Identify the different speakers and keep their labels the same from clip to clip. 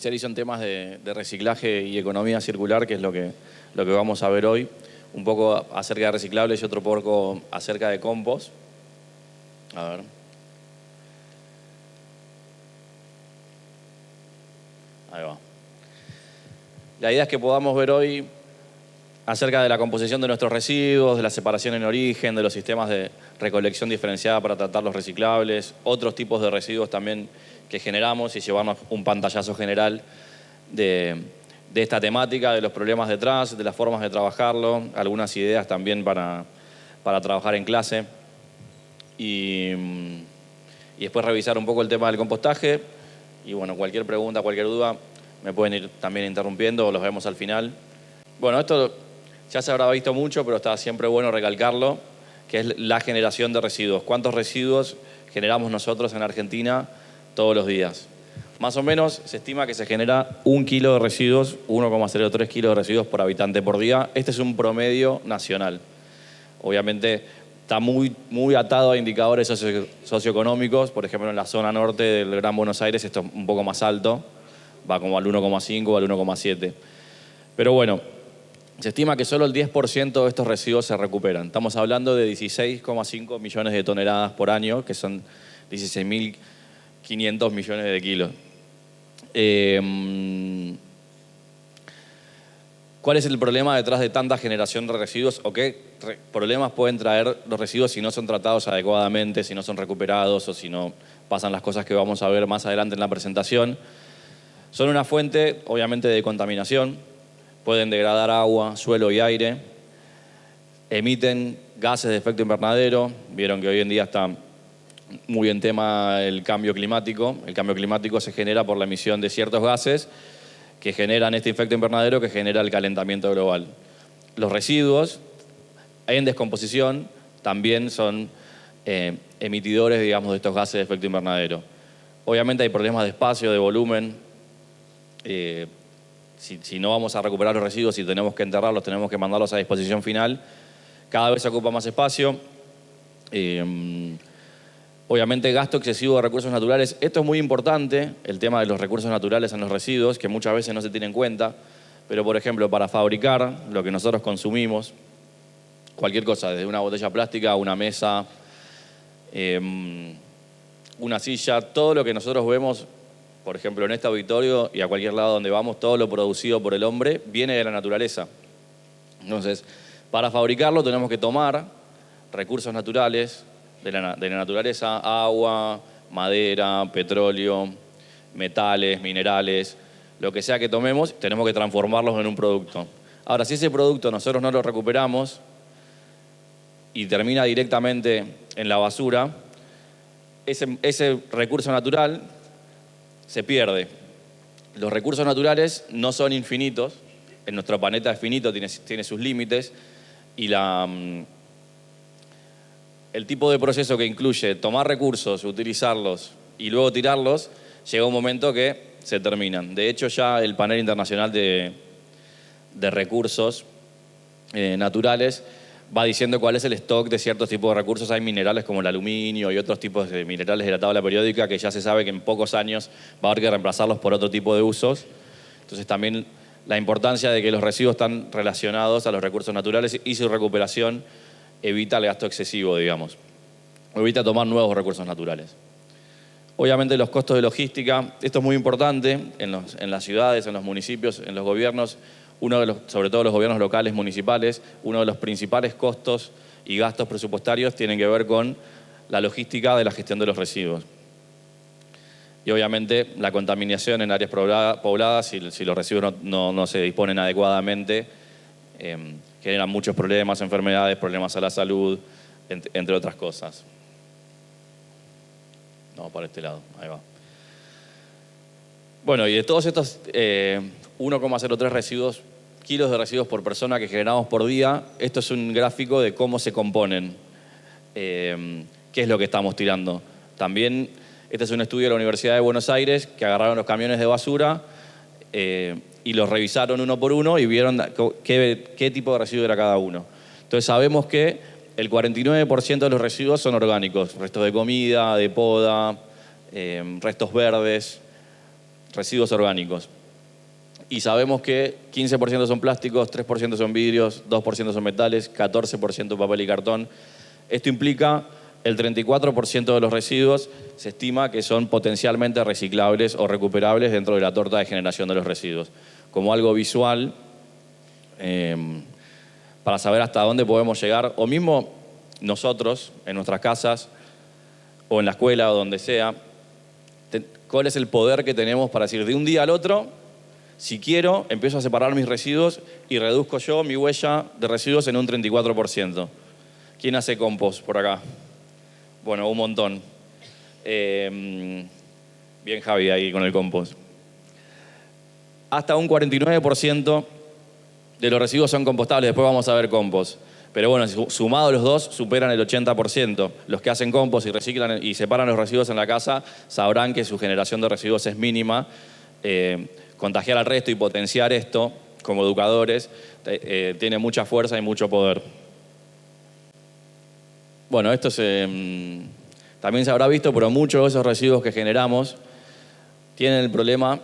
Speaker 1: especializo en temas de reciclaje y economía circular, que es lo que vamos a ver hoy. Un poco acerca de reciclables y otro poco acerca de compost. A ver. Ahí va. La idea es que podamos ver hoy acerca de la composición de nuestros residuos, de la separación en origen, de los sistemas de recolección diferenciada para tratar los reciclables, otros tipos de residuos también que generamos y llevarnos un pantallazo general de esta temática, de los problemas detrás, de las formas de trabajarlo, algunas ideas también para trabajar en clase y después revisar un poco el tema del compostaje y bueno, cualquier pregunta, cualquier duda me pueden ir también interrumpiendo o los vemos al final. Bueno, esto ya se habrá visto mucho, pero está siempre bueno recalcarlo, que es la generación de residuos. ¿Cuántos residuos generamos nosotros en Argentina todos los días? Más o menos se estima que se genera 1 kilo de residuos, 1,03 kilos de residuos por habitante por día. Este es un promedio nacional. Obviamente está muy atado a indicadores socioeconómicos. Por ejemplo, en la zona norte del Gran Buenos Aires esto es un poco más alto, va como al 1,5 o al 1,7. Pero bueno, se estima que solo el 10% de estos residuos se recuperan. Estamos hablando de 16,5 millones de toneladas por año, que son 16.500 millones de kilos. ¿Cuál es el problema detrás de tanta generación de residuos? ¿O qué problemas pueden traer los residuos si no son tratados adecuadamente, si no son recuperados o si no pasan las cosas que vamos a ver más adelante en la presentación? Son una fuente, obviamente, de contaminación. Pueden degradar agua, suelo y aire. Emiten gases de efecto invernadero. Vieron que hoy en día está muy en tema el cambio climático. El cambio climático se genera por la emisión de ciertos gases que generan este efecto invernadero que genera el calentamiento global. Los residuos en descomposición también son emitidores, digamos, de estos gases de efecto invernadero. Obviamente hay problemas de espacio, de volumen. Si no vamos a recuperar los residuos, si tenemos que enterrarlos, tenemos que mandarlos a disposición final, cada vez se ocupa más espacio. Obviamente gasto excesivo de recursos naturales. Esto es muy importante, el tema de los recursos naturales en los residuos, que muchas veces no se tiene en cuenta. Pero, por ejemplo, para fabricar lo que nosotros consumimos, cualquier cosa, desde una botella plástica, una mesa, una silla, todo lo que nosotros vemos, por ejemplo, en este auditorio y a cualquier lado donde vamos, todo lo producido por el hombre viene de la naturaleza. Entonces, para fabricarlo tenemos que tomar recursos naturales de la naturaleza, agua, madera, petróleo, metales, minerales, lo que sea que tomemos, tenemos que transformarlos en un producto. Ahora, si ese producto nosotros no lo recuperamos y termina directamente en la basura, ese recurso natural se pierde. Los recursos naturales no son infinitos, en nuestro planeta es finito, tiene sus límites, y el tipo de proceso que incluye tomar recursos, utilizarlos y luego tirarlos, llega un momento que se terminan. De hecho, ya el Panel Internacional de Recursos Naturales va diciendo cuál es el stock de ciertos tipos de recursos. Hay minerales como el aluminio y otros tipos de minerales de la tabla periódica que ya se sabe que en pocos años va a haber que reemplazarlos por otro tipo de usos. Entonces también la importancia de que los residuos están relacionados a los recursos naturales y su recuperación evita el gasto excesivo, digamos. Evita tomar nuevos recursos naturales. Obviamente los costos de logística, esto es muy importante en las ciudades, en los municipios, en los gobiernos, sobre todo los gobiernos locales, municipales, uno de los principales costos y gastos presupuestarios tienen que ver con la logística de la gestión de los residuos. Y obviamente la contaminación en áreas pobladas, si los residuos no se disponen adecuadamente, generan muchos problemas, enfermedades, problemas a la salud, entre otras cosas. No, para este lado, ahí va. Bueno, y de todos estos 1,03 kilos de residuos por persona que generamos por día, esto es un gráfico de cómo se componen, qué es lo que estamos tirando. También, este es un estudio de la Universidad de Buenos Aires que agarraron los camiones de basura y los revisaron uno por uno y vieron qué tipo de residuo era cada uno. Entonces sabemos que el 49% de los residuos son orgánicos, restos de comida, de poda, restos verdes, residuos orgánicos. Y sabemos que 15% son plásticos, 3% son vidrios, 2% son metales, 14% papel y cartón. Esto implica el 34% de los residuos se estima que son potencialmente reciclables o recuperables dentro de la torta de generación de los residuos. Como algo visual, para saber hasta dónde podemos llegar, o mismo nosotros, en nuestras casas, o en la escuela, o donde sea, cuál es el poder que tenemos para decir de un día al otro, si quiero, empiezo a separar mis residuos y reduzco yo mi huella de residuos en un 34%. ¿Quién hace compost por acá? Bueno, un montón. Bien Javi ahí con el compost. Hasta un 49% de los residuos son compostables, después vamos a ver compost. Pero bueno, sumados los dos, superan el 80%. Los que hacen compost y reciclan y separan los residuos en la casa sabrán que su generación de residuos es mínima. Contagiar al resto y potenciar esto como educadores tiene mucha fuerza y mucho poder. Bueno, esto también se habrá visto, pero muchos de esos residuos que generamos tienen el problema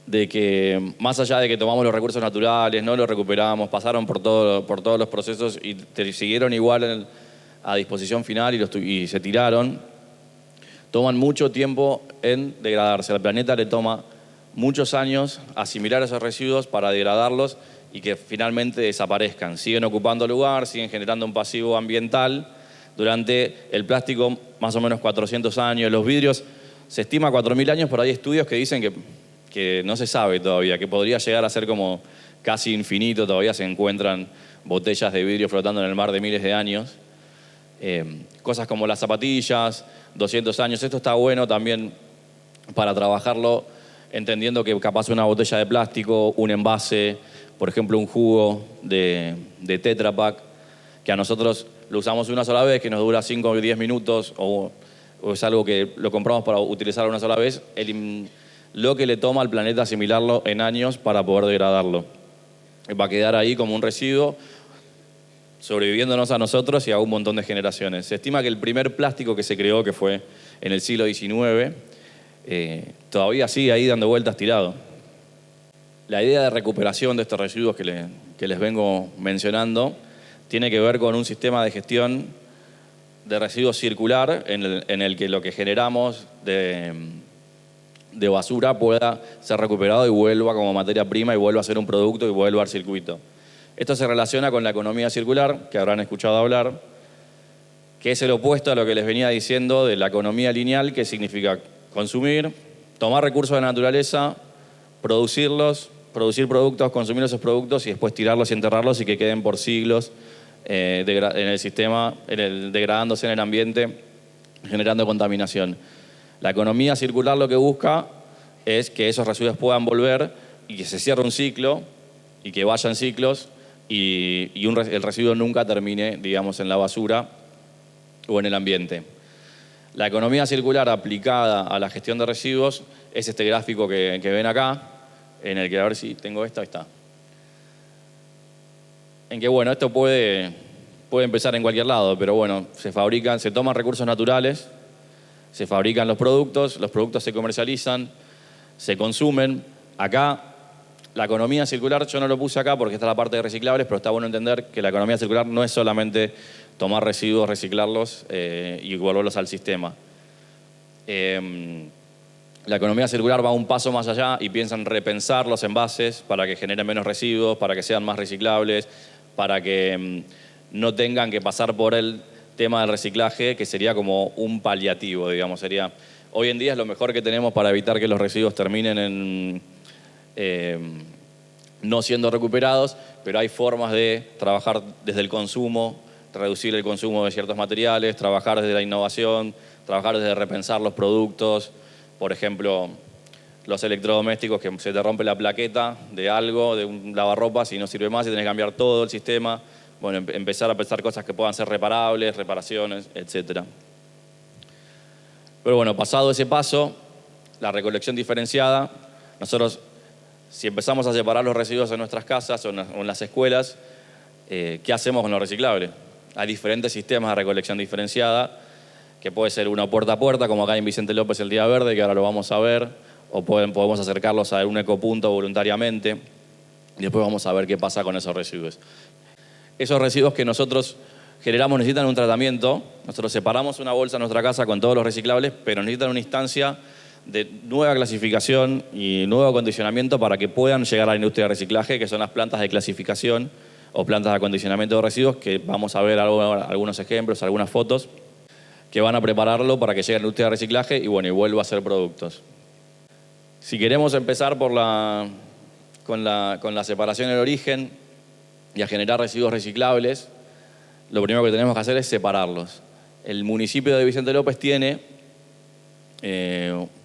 Speaker 1: de que, más allá de que tomamos los recursos naturales, no los recuperamos, pasaron por todos los procesos y siguieron igual a disposición final y se tiraron, toman mucho tiempo en degradarse. Al planeta le toma muchos años asimilar esos residuos para degradarlos y que finalmente desaparezcan. Siguen ocupando lugar, siguen generando un pasivo ambiental. Durante el plástico, más o menos 400 años. Los vidrios, se estima 4.000 años, pero hay estudios que dicen que no se sabe todavía, que podría llegar a ser como casi infinito. Todavía se encuentran botellas de vidrio flotando en el mar de miles de años. Cosas como las zapatillas, 200 años. Esto está bueno también para trabajarlo, entendiendo que capaz una botella de plástico, un envase, por ejemplo un jugo de Tetra Pak, que a nosotros lo usamos una sola vez, que nos dura 5 o 10 minutos, o es algo que lo compramos para utilizarlo una sola vez, lo que le toma al planeta asimilarlo en años para poder degradarlo. Va a quedar ahí como un residuo, sobreviviéndonos a nosotros y a un montón de generaciones. Se estima que el primer plástico que se creó, que fue en el siglo XIX, todavía sigue ahí dando vueltas tirado. La idea de recuperación de estos residuos que les vengo mencionando tiene que ver con un sistema de gestión de residuos circular en el que lo que generamos de basura pueda ser recuperado y vuelva como materia prima y vuelva a ser un producto y vuelva al circuito. Esto se relaciona con la economía circular, que habrán escuchado hablar, que es el opuesto a lo que les venía diciendo de la economía lineal, que significa consumir, tomar recursos de la naturaleza, producir productos, consumir esos productos y después tirarlos y enterrarlos y que queden por siglos en el sistema, degradándose en el ambiente, generando contaminación. La economía circular lo que busca es que esos residuos puedan volver y que se cierre un ciclo y que vayan ciclos y el residuo nunca termine, digamos, en la basura o en el ambiente. La economía circular aplicada a la gestión de residuos es este gráfico que ven acá, en el que, a ver si tengo esto, ahí está. En que, bueno, esto puede empezar en cualquier lado, pero bueno, se toman recursos naturales, se fabrican los productos se comercializan, se consumen. Acá, la economía circular, yo no lo puse acá porque está la parte de reciclables, pero está bueno entender que la economía circular no es solamente tomar residuos, reciclarlos y volverlos al sistema. La economía circular va un paso más allá y piensa en repensar los envases para que generen menos residuos, para que sean más reciclables, para que no tengan que pasar por el tema del reciclaje, que sería como un paliativo, digamos. Hoy en día es lo mejor que tenemos para evitar que los residuos terminen no siendo recuperados, pero hay formas de trabajar desde el consumo, reducir el consumo de ciertos materiales, trabajar desde la innovación, trabajar desde repensar los productos. Por ejemplo, los electrodomésticos, que se te rompe la plaqueta de algo, de un lavarropas y no sirve más y tenés que cambiar todo el sistema. Bueno, empezar a pensar cosas que puedan ser reparables, reparaciones, etc. Pero bueno, pasado ese paso, la recolección diferenciada, nosotros, si empezamos a separar los residuos en nuestras casas o en las escuelas, ¿qué hacemos con lo reciclable? Hay diferentes sistemas de recolección diferenciada, que puede ser uno puerta a puerta, como acá en Vicente López el Día Verde, que ahora lo vamos a ver, o podemos acercarlos a un ecopunto voluntariamente. Y después vamos a ver qué pasa con esos residuos. Esos residuos que nosotros generamos necesitan un tratamiento. Nosotros separamos una bolsa en nuestra casa con todos los reciclables, pero necesitan una instancia de nueva clasificación y nuevo acondicionamiento para que puedan llegar a la industria de reciclaje, que son las plantas de clasificación o plantas de acondicionamiento de residuos, que vamos a ver algunos ejemplos, algunas fotos, que van a prepararlo para que llegue a la industria de reciclaje y vuelva a ser productos. Si queremos empezar con la separación del origen y a generar residuos reciclables, lo primero que tenemos que hacer es separarlos. El municipio de Vicente López tiene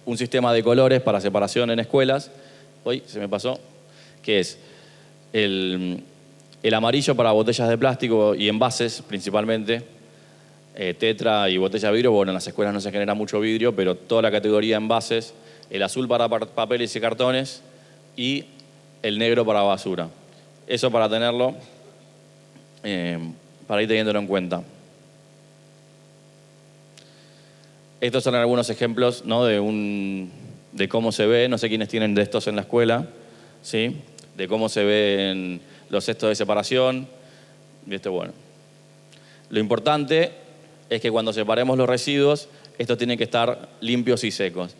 Speaker 1: un sistema de colores para separación en escuelas, que es el amarillo para botellas de plástico y envases principalmente, tetra y botella de vidrio. Bueno, en las escuelas no se genera mucho vidrio, pero toda la categoría envases, el azul para papeles y cartones y el negro para basura. Eso para tenerlo, para ir teniéndolo en cuenta. Estos son algunos ejemplos, ¿no?, de cómo se ve. No sé quiénes tienen de estos en la escuela, ¿sí? De cómo se ven los cestos de separación. Bueno. Lo importante es que cuando separemos los residuos, estos tienen que estar limpios y secos.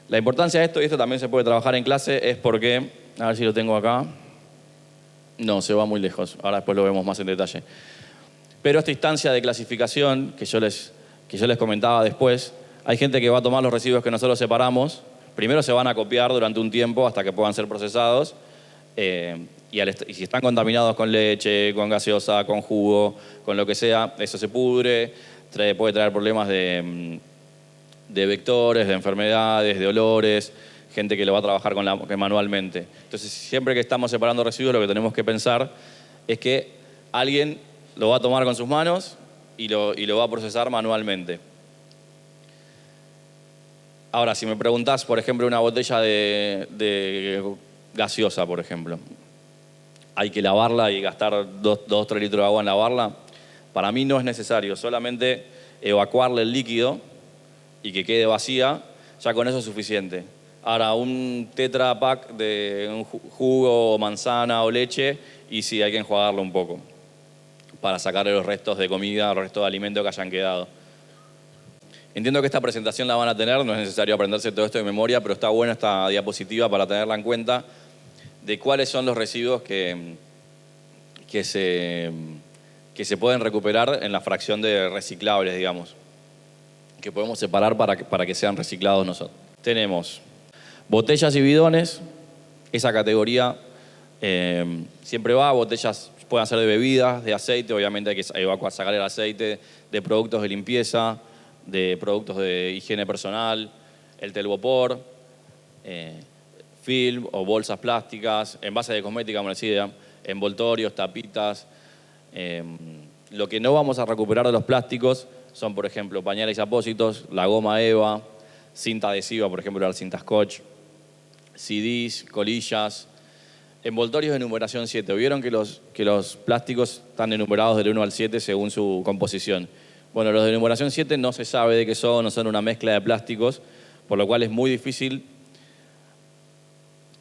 Speaker 1: La importancia de esto, y esto también se puede trabajar en clase, es porque, a ver si lo tengo acá. No, se va muy lejos. Ahora después lo vemos más en detalle. Pero esta instancia de clasificación que yo les comentaba después, hay gente que va a tomar los residuos que nosotros separamos, primero se van a copiar durante un tiempo hasta que puedan ser procesados, y si están contaminados con leche, con gaseosa, con jugo, con lo que sea, eso se pudre, puede traer problemas de vectores, de enfermedades, de olores, gente que lo va a trabajar manualmente. Entonces, siempre que estamos separando residuos, lo que tenemos que pensar es que alguien lo va a tomar con sus manos y lo va a procesar manualmente. Ahora, si me preguntás, por ejemplo, una botella de gaseosa, por ejemplo, hay que lavarla y gastar 2-3 litros de agua en lavarla. Para mí no es necesario, solamente evacuarle el líquido y que quede vacía, ya con eso es suficiente. Ahora, un Tetra Pak de un jugo, manzana o leche, y sí, hay que enjuagarlo un poco para sacarle los restos de comida, los restos de alimento que hayan quedado. Entiendo que esta presentación la van a tener, no es necesario aprenderse todo esto de memoria, pero está buena esta diapositiva para tenerla en cuenta de cuáles son los residuos que se pueden recuperar en la fracción de reciclables, digamos, que podemos separar para que sean reciclados nosotros. Tenemos botellas y bidones, esa categoría siempre va. Botellas pueden ser de bebidas, de aceite, obviamente hay que sacar el aceite, de productos de limpieza, de productos de higiene personal, el telgopor, film o bolsas plásticas, envases de cosmética, como les decía, envoltorios, tapitas. Lo que no vamos a recuperar de los plásticos son, por ejemplo, pañales y apósitos, la goma eva, cinta adhesiva, por ejemplo, la cinta scotch, CDs, colillas, envoltorios de numeración 7. ¿Vieron que los plásticos están enumerados del 1 al 7 según su composición? Bueno, los de numeración 7 no se sabe de qué son, no son una mezcla de plásticos, por lo cual es muy difícil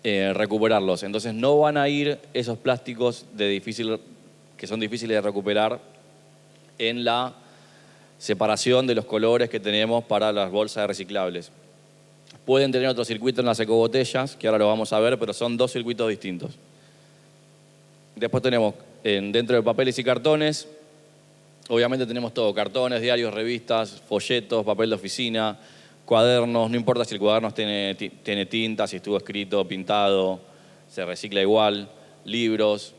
Speaker 1: recuperarlos. Entonces no van a ir esos plásticos que son difíciles de recuperar en la separación de los colores que tenemos para las bolsas de reciclables. Pueden tener otro circuito en las ecobotellas, que ahora lo vamos a ver, pero son 2 circuitos distintos. Después tenemos dentro de papeles y cartones, obviamente tenemos todo: cartones, diarios, revistas, folletos, papel de oficina, cuadernos. No importa si el cuaderno tiene tinta, si estuvo escrito, pintado, se recicla igual. Libros,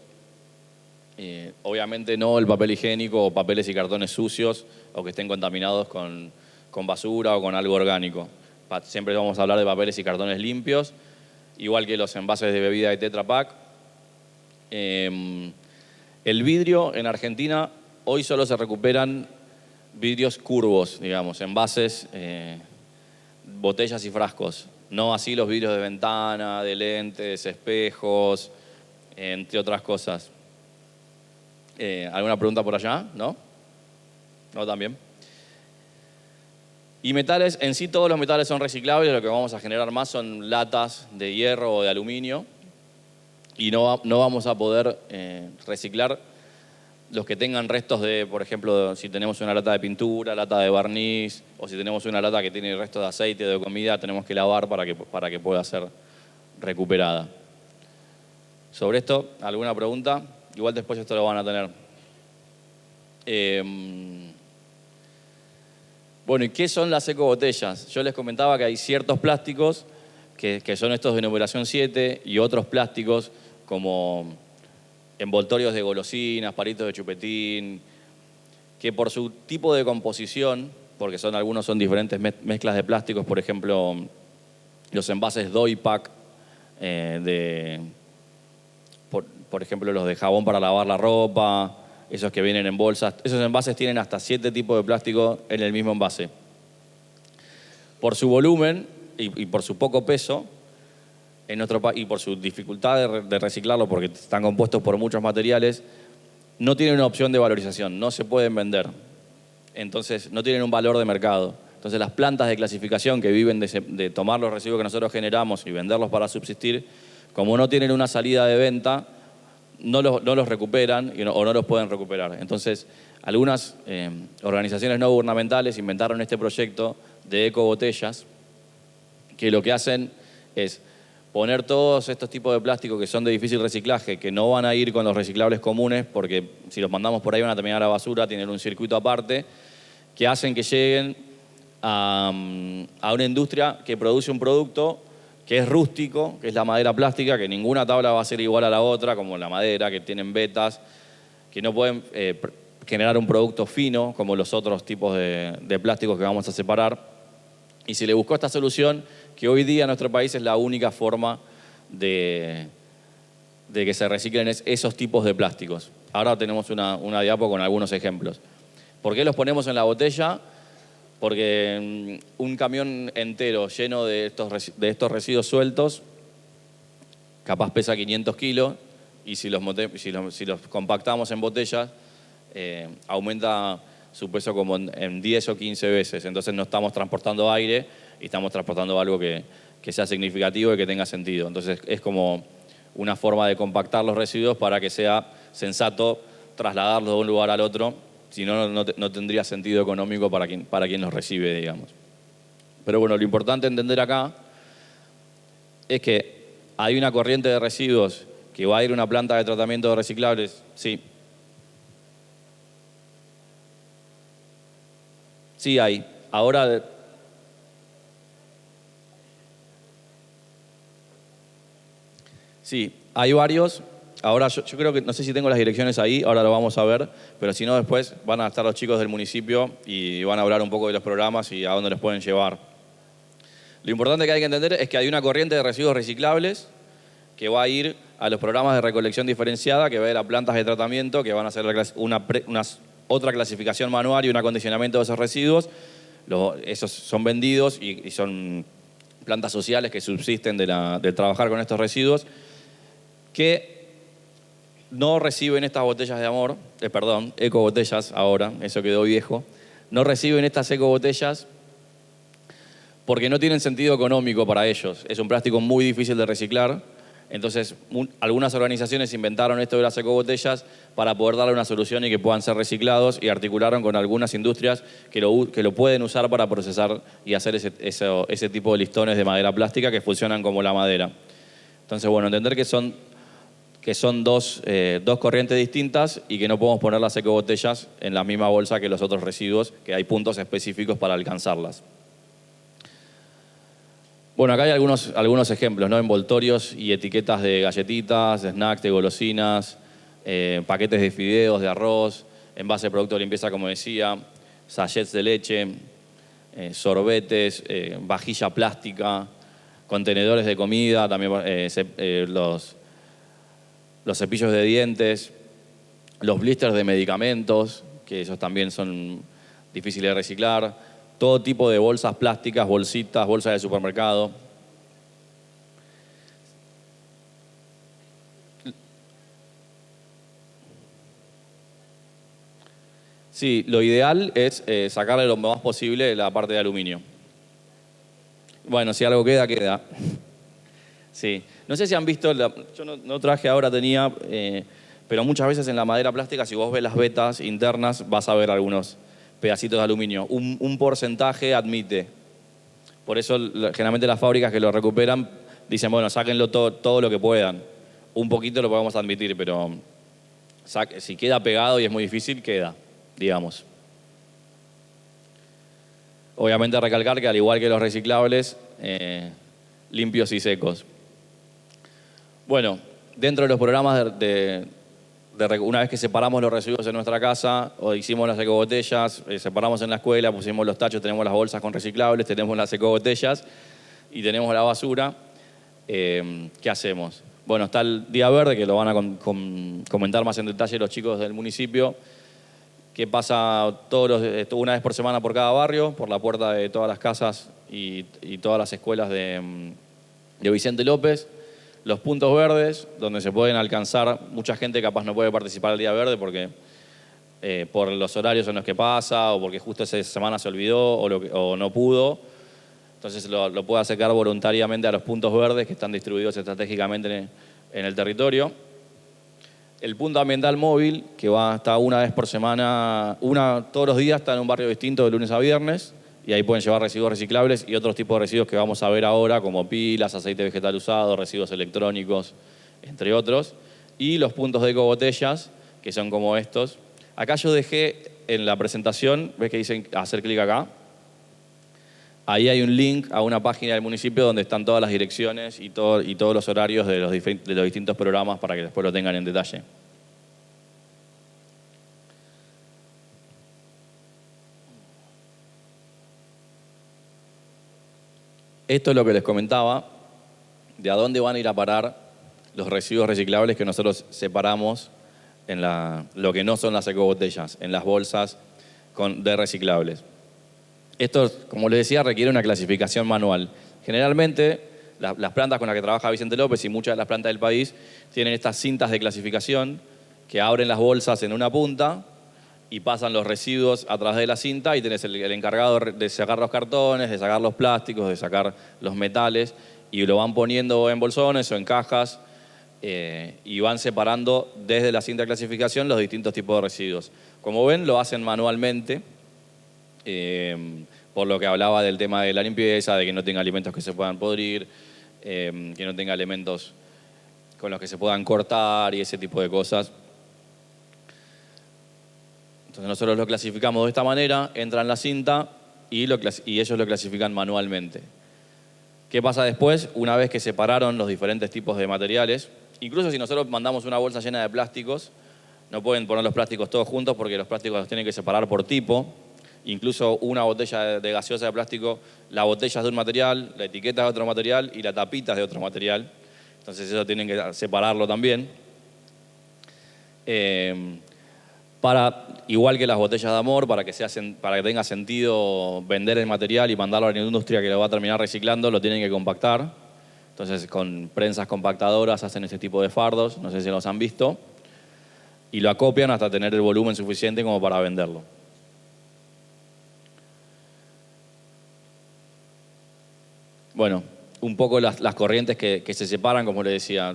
Speaker 1: obviamente no el papel higiénico o papeles y cartones sucios o que estén contaminados con basura o con algo orgánico. Siempre vamos a hablar de papeles y cartones limpios, igual que los envases de bebida de Tetra Pak. El vidrio en Argentina, hoy solo se recuperan vidrios curvos, digamos, envases, botellas y frascos. No así los vidrios de ventana, de lentes, espejos, entre otras cosas. ¿Alguna pregunta por allá? ¿No? ¿No también? Y metales, en sí todos los metales son reciclables, lo que vamos a generar más son latas de hierro o de aluminio y no vamos a poder reciclar los que tengan restos de, por ejemplo, si tenemos una lata de pintura, lata de barniz, o si tenemos una lata que tiene restos de aceite o de comida, tenemos que lavar para que pueda ser recuperada. Sobre esto, ¿alguna pregunta? Igual después esto lo van a tener. Bueno, ¿y qué son las ecobotellas? Yo les comentaba que hay ciertos plásticos que son estos de numeración 7 y otros plásticos como envoltorios de golosinas, palitos de chupetín, que por su tipo de composición, porque algunos son diferentes mezclas de plásticos, por ejemplo, los envases Doypack, por ejemplo, los de jabón para lavar la ropa, esos que vienen en bolsas, esos envases tienen hasta 7 tipos de plástico en el mismo envase. Por su volumen y por su poco peso, y por su dificultad de reciclarlo, porque están compuestos por muchos materiales, no tienen una opción de valorización, no se pueden vender. Entonces, no tienen un valor de mercado. Entonces, las plantas de clasificación que viven de tomar los residuos que nosotros generamos y venderlos para subsistir, como no tienen una salida de venta, no los recuperan o no los pueden recuperar. Entonces, algunas organizaciones no gubernamentales inventaron este proyecto de ecobotellas, que lo que hacen es poner todos estos tipos de plástico que son de difícil reciclaje, que no van a ir con los reciclables comunes, porque si los mandamos por ahí van a terminar a la basura, tienen un circuito aparte, que hacen que lleguen a una industria que produce un producto que es rústico, que es la madera plástica, que ninguna tabla va a ser igual a la otra, como la madera, que tienen vetas, que no pueden generar un producto fino, como los otros tipos de plásticos que vamos a separar. Y se le buscó esta solución que hoy día en nuestro país es la única forma de que se reciclen esos tipos de plásticos. Ahora tenemos una diapo con algunos ejemplos. ¿Por qué los ponemos en la botella? Porque un camión entero lleno de estos residuos sueltos, capaz pesa 500 kilos, y si los compactamos en botellas, aumenta su peso como en 10 o 15 veces. Entonces no estamos transportando aire y estamos transportando algo que sea significativo y que tenga sentido. Entonces es como una forma de compactar los residuos para que sea sensato trasladarlos de un lugar al otro, si no, no tendría sentido económico para quien los recibe, digamos. Pero bueno, lo importante entender acá es que hay una corriente de residuos que va a ir a una planta de tratamiento de reciclables, sí. Sí hay. Ahora, sí, hay varios. Ahora yo creo que, no sé si tengo las direcciones ahí, ahora lo vamos a ver, pero si no después van a estar los chicos del municipio y van a hablar un poco de los programas y a dónde los pueden llevar. Lo importante que hay que entender es que hay una corriente de residuos reciclables que va a ir a los programas de recolección diferenciada, que va a ir a plantas de tratamiento, que van a hacer otra clasificación manual y un acondicionamiento de esos residuos. Esos son vendidos y son plantas sociales que subsisten de trabajar con estos residuos, que no reciben estas botellas de amor, ecobotellas ahora, eso quedó viejo, no reciben estas ecobotellas porque no tienen sentido económico para ellos. Es un plástico muy difícil de reciclar. Entonces, algunas organizaciones inventaron esto de las ecobotellas para poder darle una solución y que puedan ser reciclados, y articularon con algunas industrias que lo pueden usar para procesar y hacer ese tipo de listones de madera plástica que funcionan como la madera. Entonces, bueno, entender que son dos corrientes distintas y que no podemos poner las ecobotellas en la misma bolsa que los otros residuos, que hay puntos específicos para alcanzarlas. Bueno, acá hay algunos ejemplos, ¿no? Envoltorios y etiquetas de galletitas, de snacks, de golosinas, paquetes de fideos, de arroz, envase de producto de limpieza, como decía, sachets de leche, sorbetes, vajilla plástica, contenedores de comida, también los cepillos de dientes, los blisters de medicamentos, que esos también son difíciles de reciclar, todo tipo de bolsas plásticas, bolsitas, bolsas de supermercado. Sí, lo ideal es sacarle lo más posible la parte de aluminio. Bueno, si algo queda, queda. Sí. No sé si han visto, yo no traje ahora, tenía, pero muchas veces en la madera plástica, si vos ves las vetas internas, vas a ver algunos pedacitos de aluminio. Un porcentaje admite. Por eso generalmente las fábricas que lo recuperan dicen, bueno, sáquenlo todo lo que puedan. Un poquito lo podemos admitir, pero si queda pegado y es muy difícil, queda, digamos. Obviamente recalcar que al igual que los reciclables, limpios y secos. Bueno, dentro de los programas una vez que separamos los residuos en nuestra casa, o hicimos las ecobotellas, separamos en la escuela, pusimos los tachos, tenemos las bolsas con reciclables, tenemos las ecobotellas y tenemos la basura, ¿qué hacemos? Bueno, está el Día Verde, que lo van a comentar más en detalle los chicos del municipio, que pasa una vez por semana por cada barrio, por la puerta de todas las casas y todas las escuelas de Vicente López. Los puntos verdes, donde se pueden alcanzar, mucha gente capaz no puede participar del Día Verde porque por los horarios en los que pasa o porque justo esa semana se olvidó o no pudo. Entonces lo puede acercar voluntariamente a los puntos verdes que están distribuidos estratégicamente en el territorio. El punto ambiental móvil, que va hasta una vez por semana, todos los días, está en un barrio distinto de lunes a viernes, y ahí pueden llevar residuos reciclables y otros tipos de residuos que vamos a ver ahora, como pilas, aceite vegetal usado, residuos electrónicos, entre otros. Y los puntos de ecobotellas, que son como estos. Acá yo dejé en la presentación, ves que dicen hacer clic acá. Ahí hay un link a una página del municipio donde están todas las direcciones y todos los horarios de los distintos programas para que después lo tengan en detalle. Esto es lo que les comentaba, de a dónde van a ir a parar los residuos reciclables que nosotros separamos en lo que no son las ecobotellas, en las bolsas de reciclables. Esto, como les decía, requiere una clasificación manual. Generalmente, las plantas con las que trabaja Vicente López y muchas de las plantas del país tienen estas cintas de clasificación que abren las bolsas en una punta y pasan los residuos a través de la cinta y tenés el encargado de sacar los cartones, de sacar los plásticos, de sacar los metales y lo van poniendo en bolsones o en cajas y van separando desde la cinta de clasificación los distintos tipos de residuos. Como ven, lo hacen manualmente, por lo que hablaba del tema de la limpieza, de que no tenga alimentos que se puedan podrir, que no tenga elementos con los que se puedan cortar y ese tipo de cosas. Entonces nosotros lo clasificamos de esta manera, entra en la cinta y ellos lo clasifican manualmente. ¿Qué pasa después? Una vez que separaron los diferentes tipos de materiales, incluso si nosotros mandamos una bolsa llena de plásticos, no pueden poner los plásticos todos juntos porque los plásticos los tienen que separar por tipo. Incluso una botella de gaseosa de plástico, la botella es de un material, la etiqueta es de otro material y la tapita es de otro material. Entonces eso tienen que separarlo también. Igual que las botellas de amor, para que tenga sentido vender el material y mandarlo a la industria que lo va a terminar reciclando, lo tienen que compactar. Entonces con prensas compactadoras hacen ese tipo de fardos, no sé si los han visto, y lo acopian hasta tener el volumen suficiente como para venderlo. Bueno, un poco las corrientes que se separan, como les decía,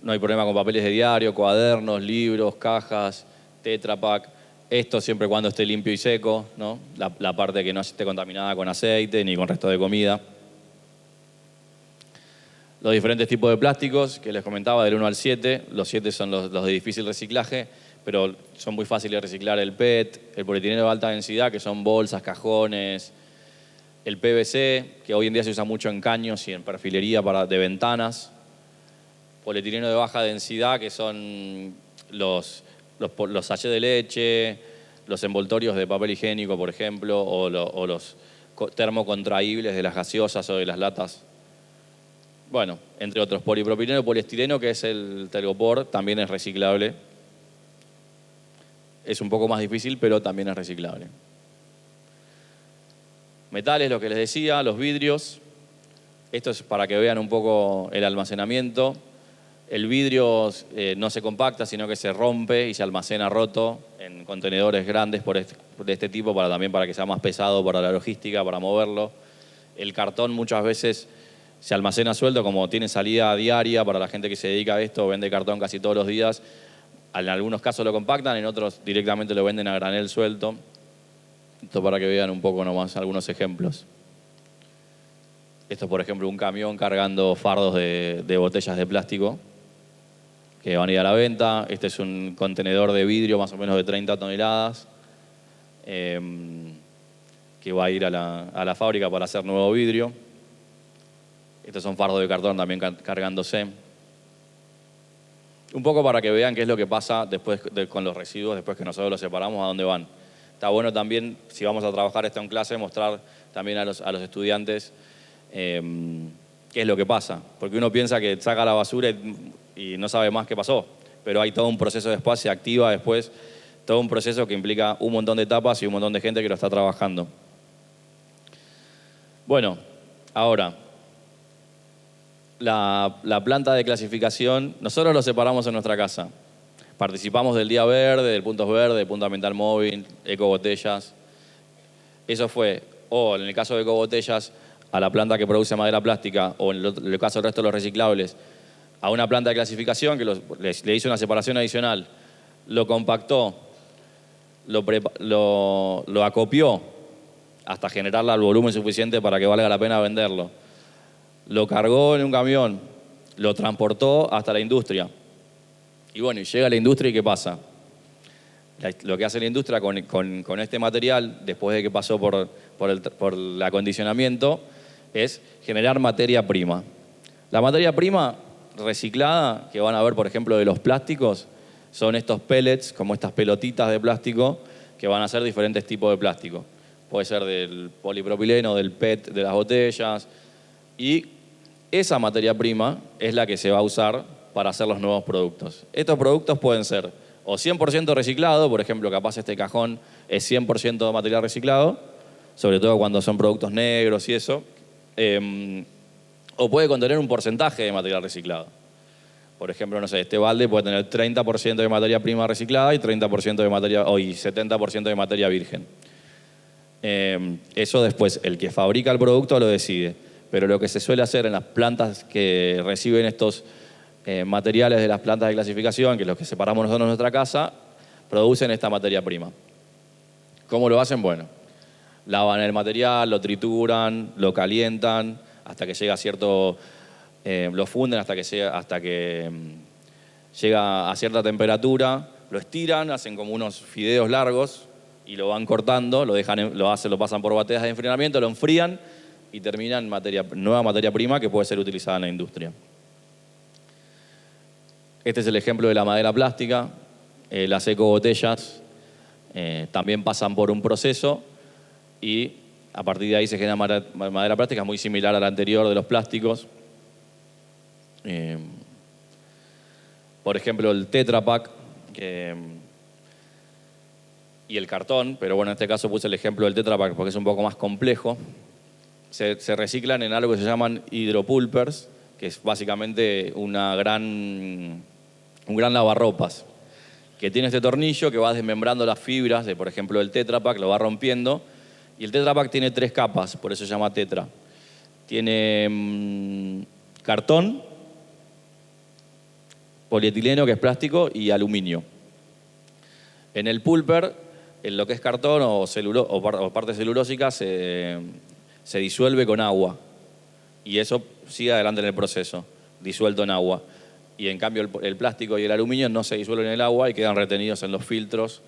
Speaker 1: no hay problema con papeles de diario, cuadernos, libros, cajas, Tetra Pak. Esto siempre y cuando esté limpio y seco, ¿no? La parte que no esté contaminada con aceite ni con resto de comida. Los diferentes tipos de plásticos que les comentaba, del 1 al 7. Los 7 son los de difícil reciclaje, pero son muy fáciles de reciclar el PET, el polietileno de alta densidad, que son bolsas, cajones, el PVC, que hoy en día se usa mucho en caños y en perfilería de ventanas, polietileno de baja densidad, que son los sachets de leche, los envoltorios de papel higiénico, por ejemplo, o los termocontraíbles de las gaseosas o de las latas. Bueno, entre otros, polipropileno y poliestireno, que es el telgopor, también es reciclable. Es un poco más difícil, pero también es reciclable. Metales, lo que les decía, los vidrios. Esto es para que vean un poco el almacenamiento. El vidrio no se compacta, sino que se rompe y se almacena roto en contenedores grandes de este tipo, también para que sea más pesado para la logística, para moverlo. El cartón muchas veces se almacena suelto, como tiene salida diaria para la gente que se dedica a esto, vende cartón casi todos los días. En algunos casos lo compactan, en otros directamente lo venden a granel suelto. Esto para que vean un poco nomás algunos ejemplos. Esto es, por ejemplo, un camión cargando fardos de botellas de plástico que van a ir a la venta. Este es un contenedor de vidrio más o menos de 30 toneladas que va a ir a la fábrica para hacer nuevo vidrio. Estos son fardos de cartón también cargándose. Un poco para que vean qué es lo que pasa después con los residuos, después que nosotros los separamos, a dónde van. Está bueno también, si vamos a trabajar esto en clase, mostrar también a los estudiantes qué es lo que pasa. Porque uno piensa que saca la basura y no sabe más qué pasó. Pero hay todo un proceso después, se activa después, todo un proceso que implica un montón de etapas y un montón de gente que lo está trabajando. Bueno, ahora, la planta de clasificación, nosotros lo separamos en nuestra casa. Participamos del Día Verde, del Puntos Verde, del Punto Ambiental Móvil, Ecobotellas. Eso fue, o en el caso de Ecobotellas, a la planta que produce madera plástica, o en el caso del resto de los reciclables, a una planta de clasificación que le hizo una separación adicional, lo compactó, lo acopió hasta generarle el volumen suficiente para que valga la pena venderlo. Lo cargó en un camión, lo transportó hasta la industria. Y bueno, y llega a la industria y ¿qué pasa? Lo que hace la industria con este material, después de que pasó por el acondicionamiento, es generar materia prima. La materia prima reciclada, que van a ver, por ejemplo, de los plásticos, son estos pellets, como estas pelotitas de plástico, que van a ser diferentes tipos de plástico. Puede ser del polipropileno, del PET, de las botellas. Y esa materia prima es la que se va a usar para hacer los nuevos productos. Estos productos pueden ser o 100% reciclado, por ejemplo, capaz este cajón es 100% de material reciclado, sobre todo cuando son productos negros y eso, o puede contener un porcentaje de material reciclado. Por ejemplo, no sé, este balde puede tener 30% de materia prima reciclada y 30% de materia, y 70% de materia virgen. Eso después, el que fabrica el producto lo decide. Pero lo que se suele hacer en las plantas que reciben estos materiales de las plantas de clasificación, que es los que separamos nosotros en nuestra casa, producen esta materia prima. ¿Cómo lo hacen? Bueno, lavan el material, lo trituran, lo calientan, hasta que llega a cierto... lo funden hasta que llega a cierta temperatura, lo estiran, hacen como unos fideos largos y lo van cortando, lo pasan por bateas de enfriamiento, lo enfrían y terminan nueva materia prima que puede ser utilizada en la industria. Este es el ejemplo de la madera plástica. Las ecobotellas también pasan por un proceso y a partir de ahí se genera madera plástica muy similar a la anterior de los plásticos. Por ejemplo, el Tetra Pak y el cartón, pero bueno, en este caso puse el ejemplo del Tetra Pak porque es un poco más complejo. Se reciclan en algo que se llaman hidropulpers, que es básicamente un gran lavarropas, que tiene este tornillo que va desmembrando las fibras de, por ejemplo, el Tetra Pak, lo va rompiendo, y el Tetra Pak tiene 3 capas, por eso se llama Tetra. Tiene cartón, polietileno, que es plástico, y aluminio. En el pulper, en lo que es cartón o parte celulósica, se disuelve con agua y eso sigue adelante en el proceso, disuelto en agua. Y en cambio el plástico y el aluminio no se disuelven en el agua y quedan retenidos en los filtros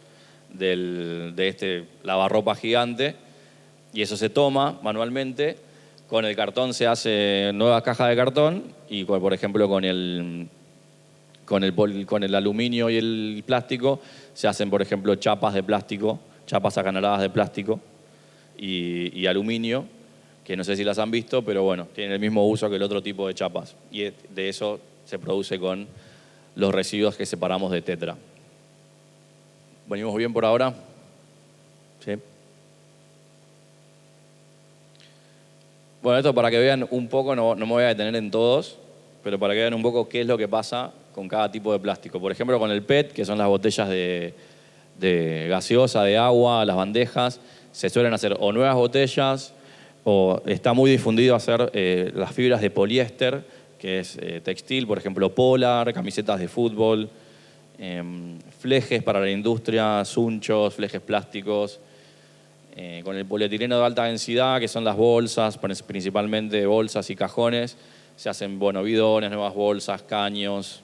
Speaker 1: de este lavarropa gigante, y eso se toma manualmente. Con el cartón se hace nuevas cajas de cartón y, por ejemplo, con el aluminio y el plástico se hacen, por ejemplo, chapas de plástico, chapas acanaladas de plástico y aluminio, que no sé si las han visto, pero bueno, tienen el mismo uso que el otro tipo de chapas. Y de eso se produce con los residuos que separamos de Tetra. ¿Venimos bien por ahora? ¿Sí? Bueno, esto para que vean un poco, no me voy a detener en todos, pero para que vean un poco qué es lo que pasa con cada tipo de plástico. Por ejemplo, con el PET, que son las botellas de gaseosa, de agua, las bandejas, se suelen hacer o nuevas botellas, o está muy difundido hacer las fibras de poliéster, que es textil, por ejemplo, Polar, camisetas de fútbol, flejes para la industria, sunchos, flejes plásticos, con el polietileno de alta densidad, que son las bolsas, principalmente bolsas y cajones, se hacen bidones, nuevas bolsas, caños,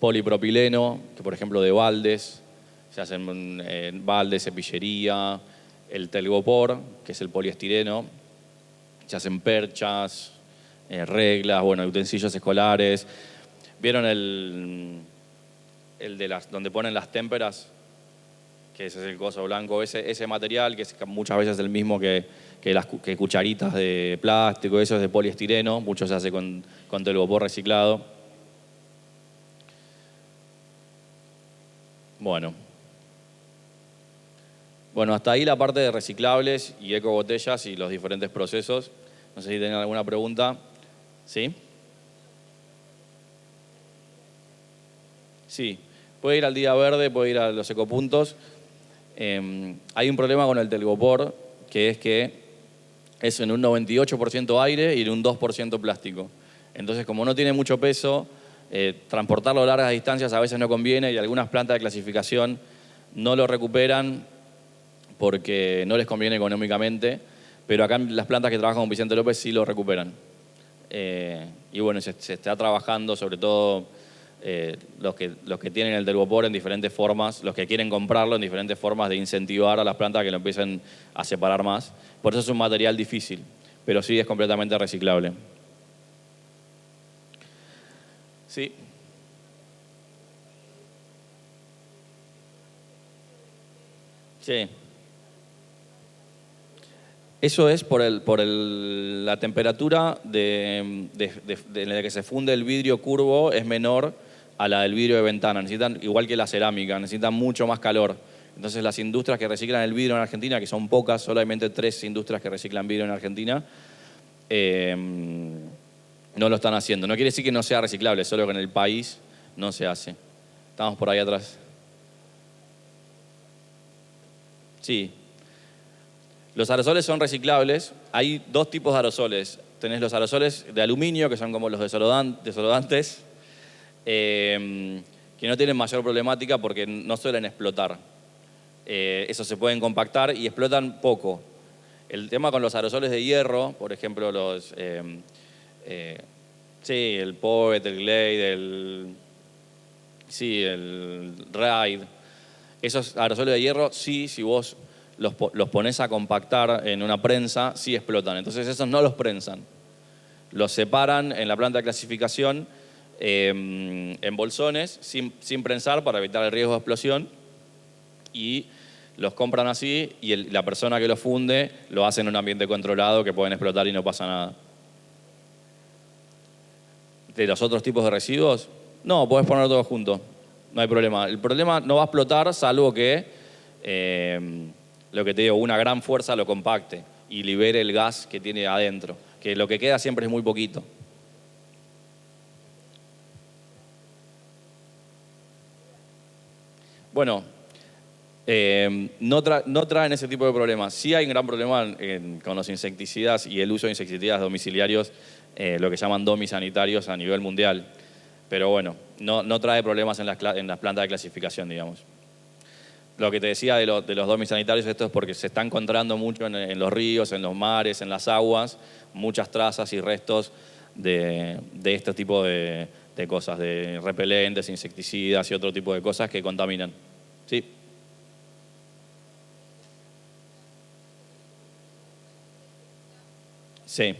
Speaker 1: polipropileno, que por ejemplo de baldes, se hacen baldes, cepillería, el telgopor, que es el poliestireno, se hacen perchas, reglas, utensilios escolares. ¿Vieron el de donde ponen las témperas? Que ese es el coso blanco, ese material, que es muchas veces el mismo que cucharitas de plástico, eso es de poliestireno, mucho se hace con telgopor reciclado. Bueno, hasta ahí la parte de reciclables y ecobotellas y los diferentes procesos. No sé si tienen alguna pregunta. ¿Sí? Sí. Puede ir al día verde, puede ir a los ecopuntos. Hay un problema con el telgopor, que es en un 98% aire y en un 2% plástico. Entonces, como no tiene mucho peso, transportarlo a largas distancias a veces no conviene y algunas plantas de clasificación no lo recuperan porque no les conviene económicamente, pero acá las plantas que trabajan con Vicente López sí lo recuperan. Y bueno, se está trabajando sobre todo los que tienen el telgopor en diferentes formas, los que quieren comprarlo en diferentes formas de incentivar a las plantas que lo empiecen a separar más. Por eso es un material difícil, pero sí es completamente reciclable. Sí. Sí. Eso es por la temperatura de la que se funde el vidrio curvo es menor a la del vidrio de ventana. Necesitan, igual que la cerámica, necesitan mucho más calor. Entonces las industrias que reciclan el vidrio en Argentina, que son pocas, solamente 3 industrias que reciclan vidrio en Argentina, no lo están haciendo. No quiere decir que no sea reciclable, solo que en el país no se hace. Estamos por ahí atrás. Sí. Los aerosoles son reciclables. Hay 2 tipos de aerosoles. Tenés los aerosoles de aluminio, que son como los desodorantes, que no tienen mayor problemática porque no suelen explotar. Esos se pueden compactar y explotan poco. El tema con los aerosoles de hierro, por ejemplo, el Poet, el Glade, el Raid, esos aerosoles de hierro, sí, si vos los pones a compactar en una prensa, sí explotan. Entonces esos no los prensan. Los separan en la planta de clasificación en bolsones, sin prensar para evitar el riesgo de explosión. Y los compran así y la persona que los funde lo hace en un ambiente controlado que pueden explotar y no pasa nada. ¿De los otros tipos de residuos? No, podés poner todo junto. No hay problema. El problema no va a explotar salvo que lo que te digo, una gran fuerza lo compacte y libere el gas que tiene adentro, que lo que queda siempre es muy poquito. Bueno, no traen ese tipo de problemas. Sí hay un gran problema con los insecticidas y el uso de insecticidas domiciliarios, lo que llaman domisanitarios a nivel mundial. Pero bueno, no trae problemas en las plantas de clasificación, digamos. Lo que te decía de los domisanitarios, esto es porque se está encontrando mucho en los ríos, en los mares, en las aguas, muchas trazas y restos de este tipo de cosas, de repelentes, insecticidas y otro tipo de cosas que contaminan. ¿Sí? Sí.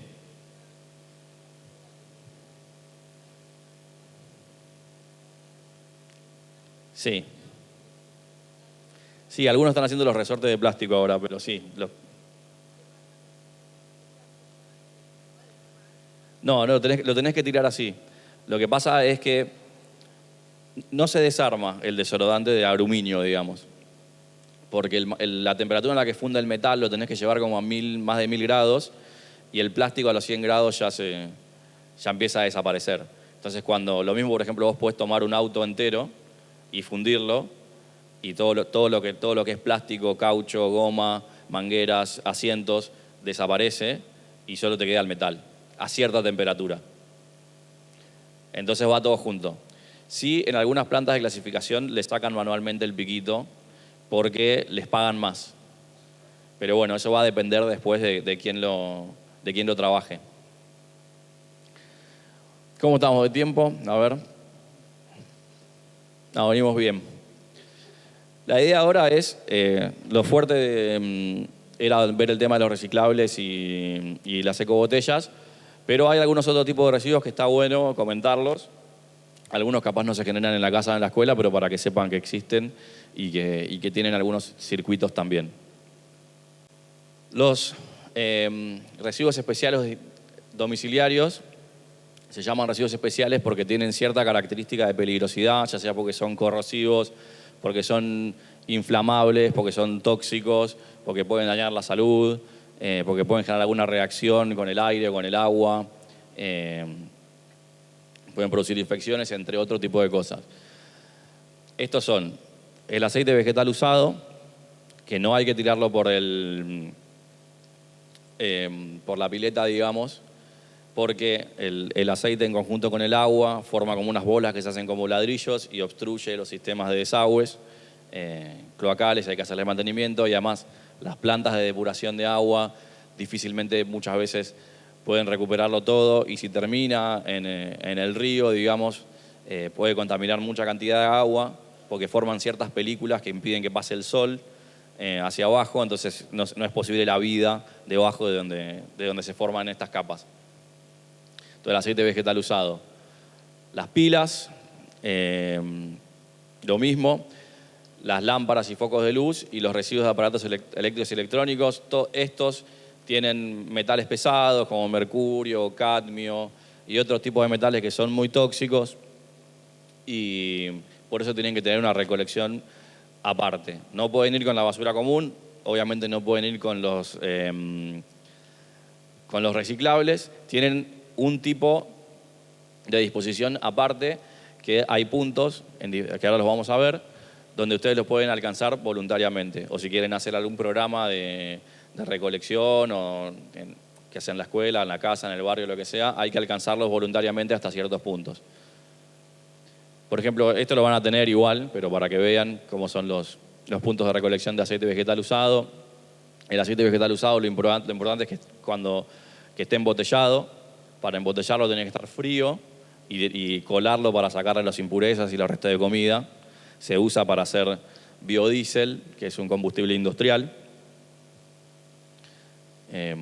Speaker 1: Sí. Sí, algunos están haciendo los resortes de plástico ahora, pero sí. No, lo tenés que tirar así. Lo que pasa es que no se desarma el desodorante de aluminio, digamos. Porque la temperatura en la que funde el metal lo tenés que llevar como a más de 1000 grados y el plástico a los 100 grados ya empieza a desaparecer. Entonces, lo mismo, por ejemplo, vos podés tomar un auto entero y fundirlo, y todo lo que es plástico, caucho, goma, mangueras, asientos, desaparece y solo te queda el metal, a cierta temperatura. Entonces va todo junto. Sí, en algunas plantas de clasificación le sacan manualmente el piquito porque les pagan más. Pero bueno, eso va a depender después de quién lo trabaje. ¿Cómo estamos de tiempo? A ver. No, venimos bien. La idea ahora es, lo fuerte era ver el tema de los reciclables y las ecobotellas, pero hay algunos otros tipos de residuos que está bueno comentarlos. Algunos capaz no se generan en la casa, en la escuela, pero para que sepan que existen y que tienen algunos circuitos también. Los residuos especiales domiciliarios se llaman residuos especiales porque tienen cierta característica de peligrosidad, ya sea porque son corrosivos, porque son inflamables, porque son tóxicos, porque pueden dañar la salud, porque pueden generar alguna reacción con el aire o con el agua, pueden producir infecciones, entre otro tipo de cosas. Estos son el aceite vegetal usado, que no hay que tirarlo por la pileta, digamos, porque el aceite en conjunto con el agua forma como unas bolas que se hacen como ladrillos y obstruye los sistemas de desagües cloacales, hay que hacerles mantenimiento, y además las plantas de depuración de agua difícilmente muchas veces pueden recuperarlo todo, y si termina en el río, digamos, puede contaminar mucha cantidad de agua porque forman ciertas películas que impiden que pase el sol hacia abajo, entonces no es posible la vida debajo de donde se forman estas capas. Entonces, el aceite vegetal usado. Las pilas, lo mismo. Las lámparas y focos de luz y los residuos de aparatos eléctricos y electrónicos, estos tienen metales pesados como mercurio, cadmio y otros tipos de metales que son muy tóxicos, y por eso tienen que tener una recolección aparte. No pueden ir con la basura común, obviamente no pueden ir con los reciclables, tienen un tipo de disposición aparte, que hay puntos, que ahora los vamos a ver, donde ustedes los pueden alcanzar voluntariamente, o si quieren hacer algún programa de recolección que sea en la escuela, en la casa, en el barrio, lo que sea, hay que alcanzarlos voluntariamente hasta ciertos puntos. Por ejemplo, esto lo van a tener igual, pero para que vean cómo son los puntos de recolección de aceite vegetal usado. El aceite vegetal usado, lo importante es que esté embotellado. Para embotellarlo tiene que estar frío y colarlo para sacarle las impurezas y los restos de comida. Se usa para hacer biodiesel, que es un combustible industrial. Ahí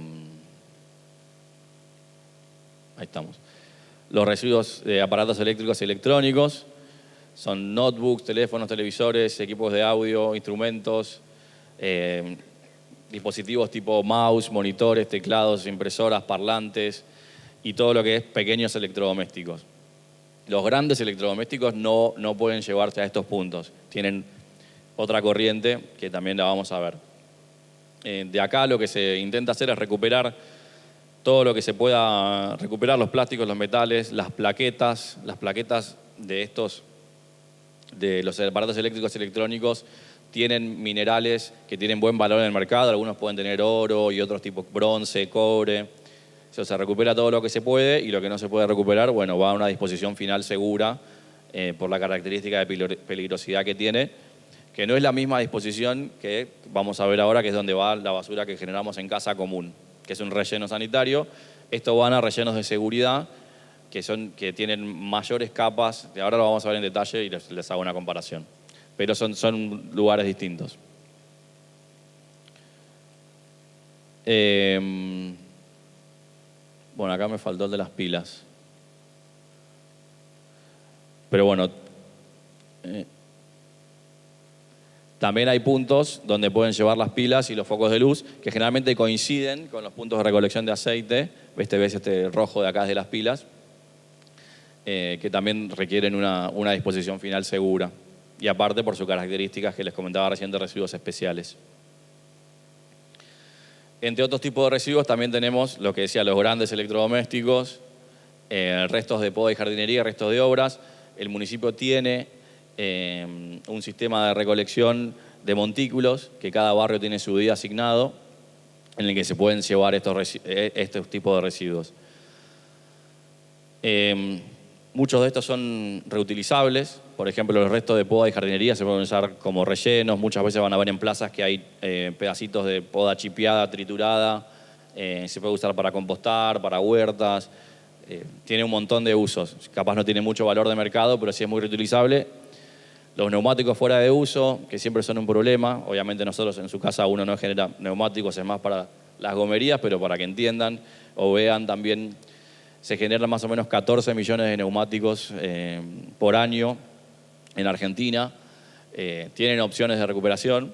Speaker 1: estamos. Los residuos de aparatos eléctricos y electrónicos son notebooks, teléfonos, televisores, equipos de audio, instrumentos, dispositivos tipo mouse, monitores, teclados, impresoras, parlantes y todo lo que es pequeños electrodomésticos. Los grandes electrodomésticos no pueden llevarse a estos puntos. Tienen otra corriente que también la vamos a ver. De acá lo que se intenta hacer es recuperar todo lo que se pueda recuperar, los plásticos, los metales, las plaquetas de los aparatos eléctricos y electrónicos tienen minerales que tienen buen valor en el mercado. Algunos pueden tener oro y otros tipos bronce, cobre. Se recupera todo lo que se puede, y lo que no se puede recuperar, bueno, va a una disposición final segura por la característica de peligrosidad que tiene, que no es la misma disposición que vamos a ver ahora, que es donde va la basura que generamos en casa común, que es un relleno sanitario. Estos van a rellenos de seguridad que tienen mayores capas, que ahora lo vamos a ver en detalle y les hago una comparación. Pero son lugares distintos. Bueno, acá me faltó el de las pilas. Pero bueno, también hay puntos donde pueden llevar las pilas y los focos de luz, que generalmente coinciden con los puntos de recolección de aceite. ¿Ves este rojo de acá es de las pilas? Que también requieren una disposición final segura. Y aparte por sus características que les comentaba recién de residuos especiales. Entre otros tipos de residuos también tenemos lo que decía, los grandes electrodomésticos, restos de poda y jardinería, restos de obras. El municipio tiene un sistema de recolección de montículos, que cada barrio tiene su día asignado, en el que se pueden llevar estos tipos de residuos. Muchos de estos son reutilizables. Por ejemplo, los restos de poda y jardinería se pueden usar como rellenos. Muchas veces van a ver en plazas que hay pedacitos de poda chipeada, triturada. Se puede usar para compostar, para huertas. Tiene un montón de usos. Capaz no tiene mucho valor de mercado, pero sí es muy reutilizable. Los neumáticos fuera de uso, que siempre son un problema. Obviamente nosotros en su casa uno no genera neumáticos, es más para las gomerías, pero para que entiendan o vean también, se generan más o menos 14 millones de neumáticos por año en Argentina. Tienen opciones de recuperación.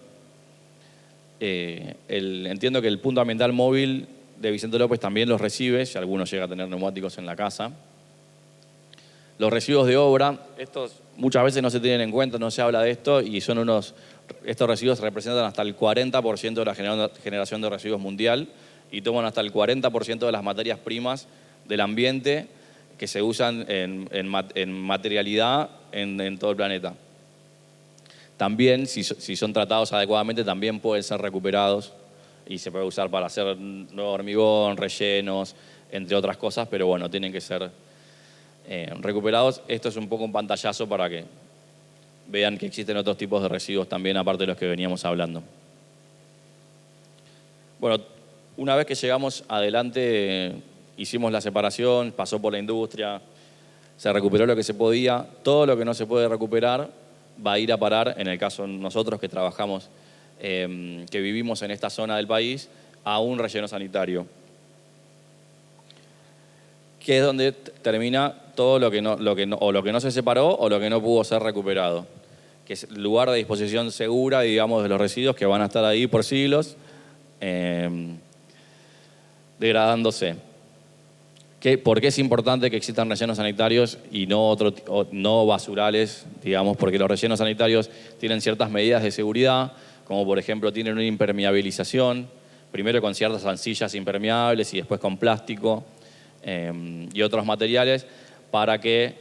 Speaker 1: Entiendo que el punto ambiental móvil de Vicente López también los recibe, si alguno llega a tener neumáticos en la casa. Los residuos de obra, estos muchas veces no se tienen en cuenta, no se habla de esto, y estos residuos representan hasta el 40% de la generación de residuos mundial y toman hasta el 40% de las materias primas del ambiente que se usan en materialidad en todo el planeta. También, si son tratados adecuadamente, también pueden ser recuperados y se puede usar para hacer nuevo hormigón, rellenos, entre otras cosas, pero bueno, tienen que ser recuperados. Esto es un poco un pantallazo para que vean que existen otros tipos de residuos también, aparte de los que veníamos hablando. Bueno, una vez que llegamos adelante, hicimos la separación, pasó por la industria, se recuperó lo que se podía. Todo lo que no se puede recuperar va a ir a parar, en el caso de nosotros que trabajamos, que vivimos en esta zona del país, a un relleno sanitario, que es donde termina todo lo que no se separó o lo que no pudo ser recuperado, que es el lugar de disposición segura, digamos, de los residuos que van a estar ahí por siglos, degradándose. ¿Por qué es importante que existan rellenos sanitarios y no basurales, digamos? Porque los rellenos sanitarios tienen ciertas medidas de seguridad, como por ejemplo tienen una impermeabilización, primero con ciertas arcillas impermeables y después con plástico y otros materiales, para que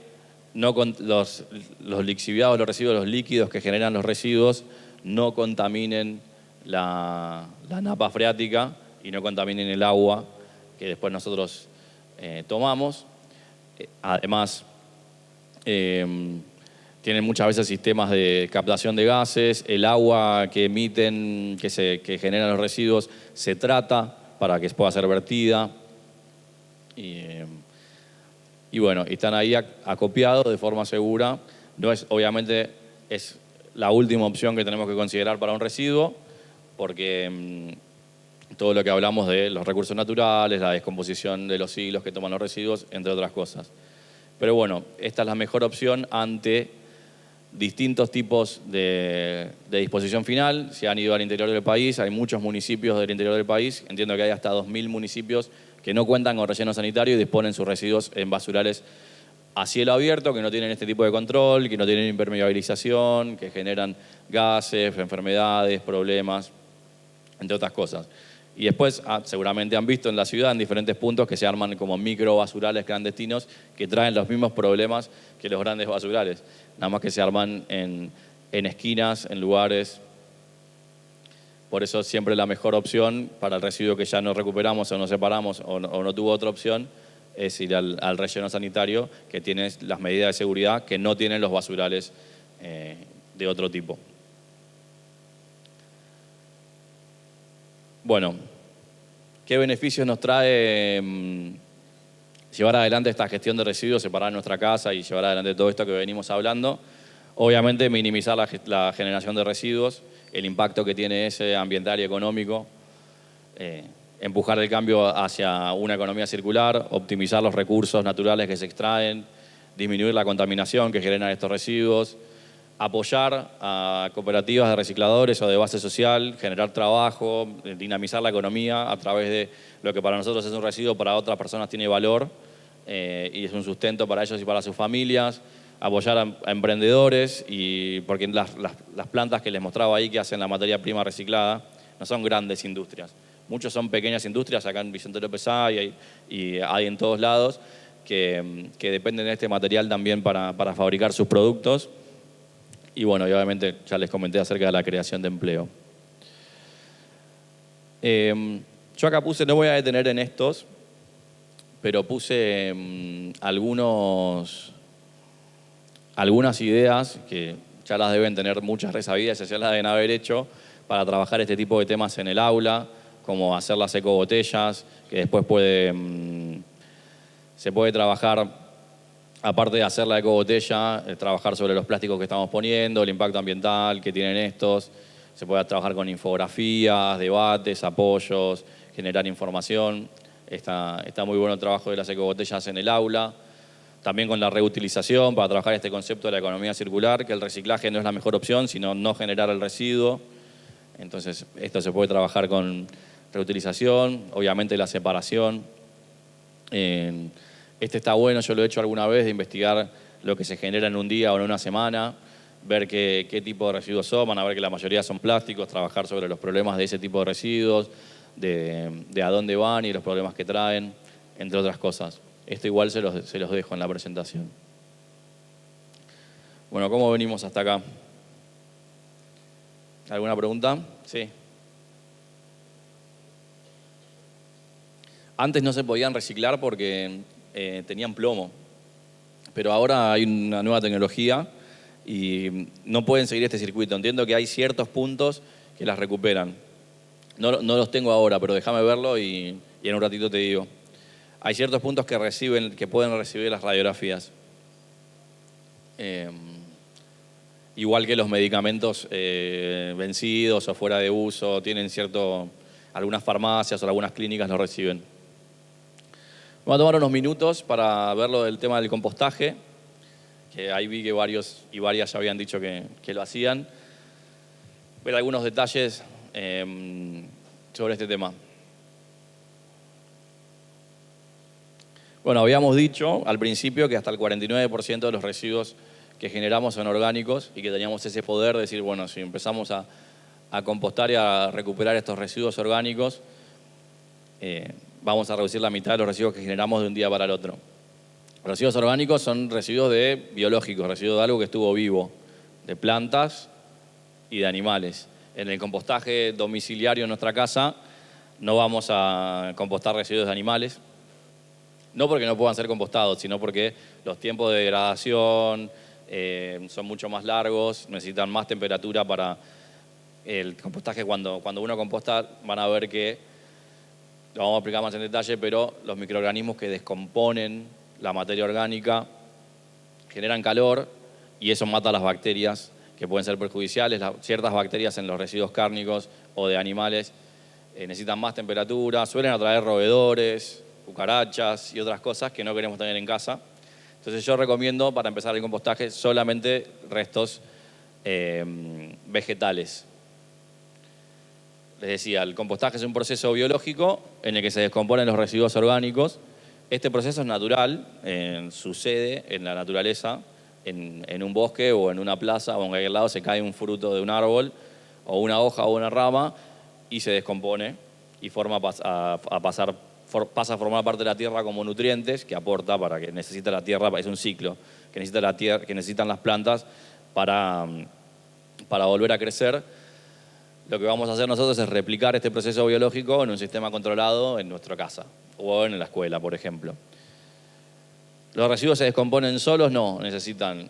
Speaker 1: los lixiviados, los residuos, los líquidos que generan los residuos no contaminen la napa freática y no contaminen el agua que después nosotros tomamos. Además, tienen muchas veces sistemas de captación de gases, el agua que emiten, que generan los residuos, se trata para que pueda ser vertida. Y bueno, están ahí acopiados de forma segura. Obviamente es la última opción que tenemos que considerar para un residuo, porque todo lo que hablamos de los recursos naturales, la descomposición de los siglos que toman los residuos, entre otras cosas. Pero bueno, esta es la mejor opción ante distintos tipos de disposición final. Se han ido al interior del país, hay muchos municipios del interior del país, entiendo que hay hasta 2.000 municipios que no cuentan con relleno sanitario y disponen sus residuos en basurales a cielo abierto, que no tienen este tipo de control, que no tienen impermeabilización, que generan gases, enfermedades, problemas, entre otras cosas. Y después seguramente han visto en la ciudad, en diferentes puntos, que se arman como micro basurales clandestinos que traen los mismos problemas que los grandes basurales, nada más que se arman en esquinas, en lugares. Por eso siempre la mejor opción para el residuo que ya no recuperamos o no separamos o no tuvo otra opción es ir al relleno sanitario, que tiene las medidas de seguridad que no tienen los basurales de otro tipo. Bueno, ¿qué beneficios nos trae llevar adelante esta gestión de residuos, separar nuestra casa y llevar adelante todo esto que venimos hablando? Obviamente minimizar la generación de residuos, el impacto que tiene ese ambiental y económico, empujar el cambio hacia una economía circular, optimizar los recursos naturales que se extraen, disminuir la contaminación que generan estos residuos, apoyar a cooperativas de recicladores o de base social, generar trabajo, dinamizar la economía a través de lo que para nosotros es un residuo, para otras personas tiene valor y es un sustento para ellos y para sus familias, apoyar a emprendedores, porque las plantas que les mostraba ahí que hacen la materia prima reciclada no son grandes industrias, Muchos son pequeñas industrias, acá en Vicente López y hay en todos lados, que dependen de este material también para fabricar sus productos. Y bueno, y obviamente ya les comenté acerca de la creación de empleo. Yo acá puse, no voy a detener en estos, pero puse algunas ideas que ya las deben tener muchas resabidas, ya las deben haber hecho para trabajar este tipo de temas en el aula, como hacer las ecobotellas, que después se puede trabajar, aparte de hacer la ecobotella, trabajar sobre los plásticos que estamos poniendo, el impacto ambiental que tienen estos. Se puede trabajar con infografías, debates, apoyos, generar información. Está muy bueno el trabajo de las ecobotellas en el aula. También con la reutilización, para trabajar este concepto de la economía circular, que el reciclaje no es la mejor opción, sino no generar el residuo. Entonces, esto se puede trabajar con reutilización, obviamente la separación. Este está bueno, yo lo he hecho alguna vez, de investigar lo que se genera en un día o en una semana, ver qué tipo de residuos son, van a ver que la mayoría son plásticos, trabajar sobre los problemas de ese tipo de residuos, de a dónde van y los problemas que traen, entre otras cosas. Esto igual se los dejo en la presentación. Bueno, ¿cómo venimos hasta acá? ¿Alguna pregunta? Sí. Antes no se podían reciclar porque tenían plomo, pero ahora hay una nueva tecnología y no pueden seguir este circuito. Entiendo que hay ciertos puntos que las recuperan. No los tengo ahora, pero déjame verlo y en un ratito te digo. Hay ciertos puntos que pueden recibir las radiografías. Igual que los medicamentos vencidos o fuera de uso, algunas farmacias o algunas clínicas lo reciben. Vamos a tomar unos minutos para ver lo del tema del compostaje, que ahí vi que varios y varias ya habían dicho que lo hacían. Ver algunos detalles sobre este tema. Bueno, habíamos dicho al principio que hasta el 49% de los residuos que generamos son orgánicos y que teníamos ese poder de decir, bueno, si empezamos a compostar y a recuperar estos residuos orgánicos, vamos a reducir la mitad de los residuos que generamos de un día para el otro. Los residuos orgánicos son residuos biológicos, residuos de algo que estuvo vivo, de plantas y de animales. En el compostaje domiciliario en nuestra casa no vamos a compostar residuos de animales, no porque no puedan ser compostados, sino porque los tiempos de degradación son mucho más largos, necesitan más temperatura para el compostaje. Cuando uno composta van a ver que, lo vamos a explicar más en detalle, pero los microorganismos que descomponen la materia orgánica generan calor y eso mata a las bacterias que pueden ser perjudiciales. Ciertas bacterias en los residuos cárnicos o de animales necesitan más temperatura, suelen atraer roedores, cucarachas y otras cosas que no queremos tener en casa. Entonces yo recomiendo para empezar el compostaje solamente restos vegetales. Les decía, el compostaje es un proceso biológico en el que se descomponen los residuos orgánicos. Este proceso es natural, sucede en la naturaleza, en un bosque o en una plaza o en cualquier lado se cae un fruto de un árbol o una hoja o una rama y se descompone y pasa a formar parte de la tierra como nutrientes que aporta para que necesita la tierra, es un ciclo que necesita la tierra, que necesitan las plantas para volver a crecer. Lo que vamos a hacer nosotros es replicar este proceso biológico en un sistema controlado en nuestra casa o en la escuela, por ejemplo. ¿Los residuos se descomponen solos? No, necesitan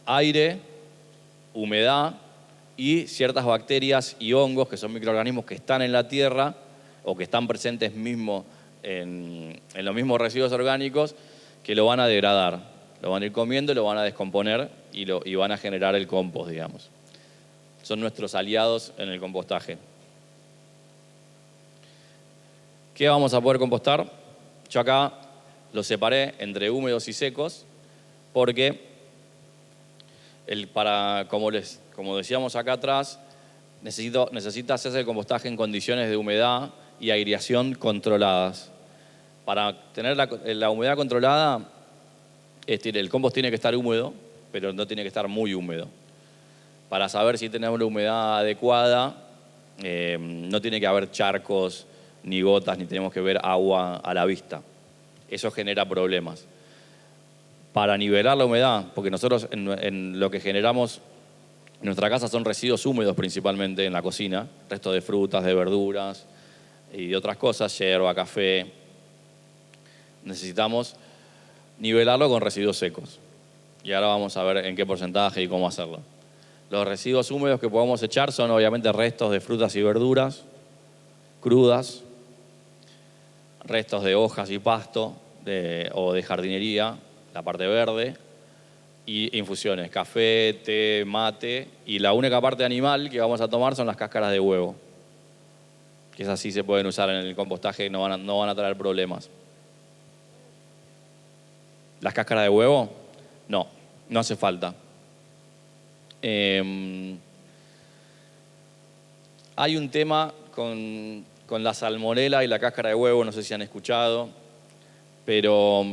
Speaker 1: aire, humedad y ciertas bacterias y hongos, que son microorganismos que están en la tierra o que están presentes mismo en los mismos residuos orgánicos, que lo van a degradar. Lo van a ir comiendo, lo van a descomponer y van a generar el compost, digamos. Son nuestros aliados en el compostaje. ¿Qué vamos a poder compostar? Yo acá los separé entre húmedos y secos porque, como decíamos acá atrás, necesita hacerse el compostaje en condiciones de humedad y aireación controladas. Para tener la humedad controlada, el compost tiene que estar húmedo, pero no tiene que estar muy húmedo. Para saber si tenemos la humedad adecuada, no tiene que haber charcos ni gotas, ni tenemos que ver agua a la vista. Eso genera problemas. Para nivelar la humedad, porque nosotros en lo que generamos en nuestra casa son residuos húmedos principalmente en la cocina, restos de frutas, de verduras y de otras cosas, yerba, café. Necesitamos nivelarlo con residuos secos. Y ahora vamos a ver en qué porcentaje y cómo hacerlo. Los residuos húmedos que podemos echar son obviamente restos de frutas y verduras crudas, restos de hojas y pasto o de jardinería, la parte verde, y infusiones, café, té, mate, y la única parte animal que vamos a tomar son las cáscaras de huevo, que esas sí se pueden usar en el compostaje y no van a traer problemas. ¿Las cáscaras de huevo? No, no hace falta. Hay un tema con la salmonela y la cáscara de huevo, no sé si han escuchado, pero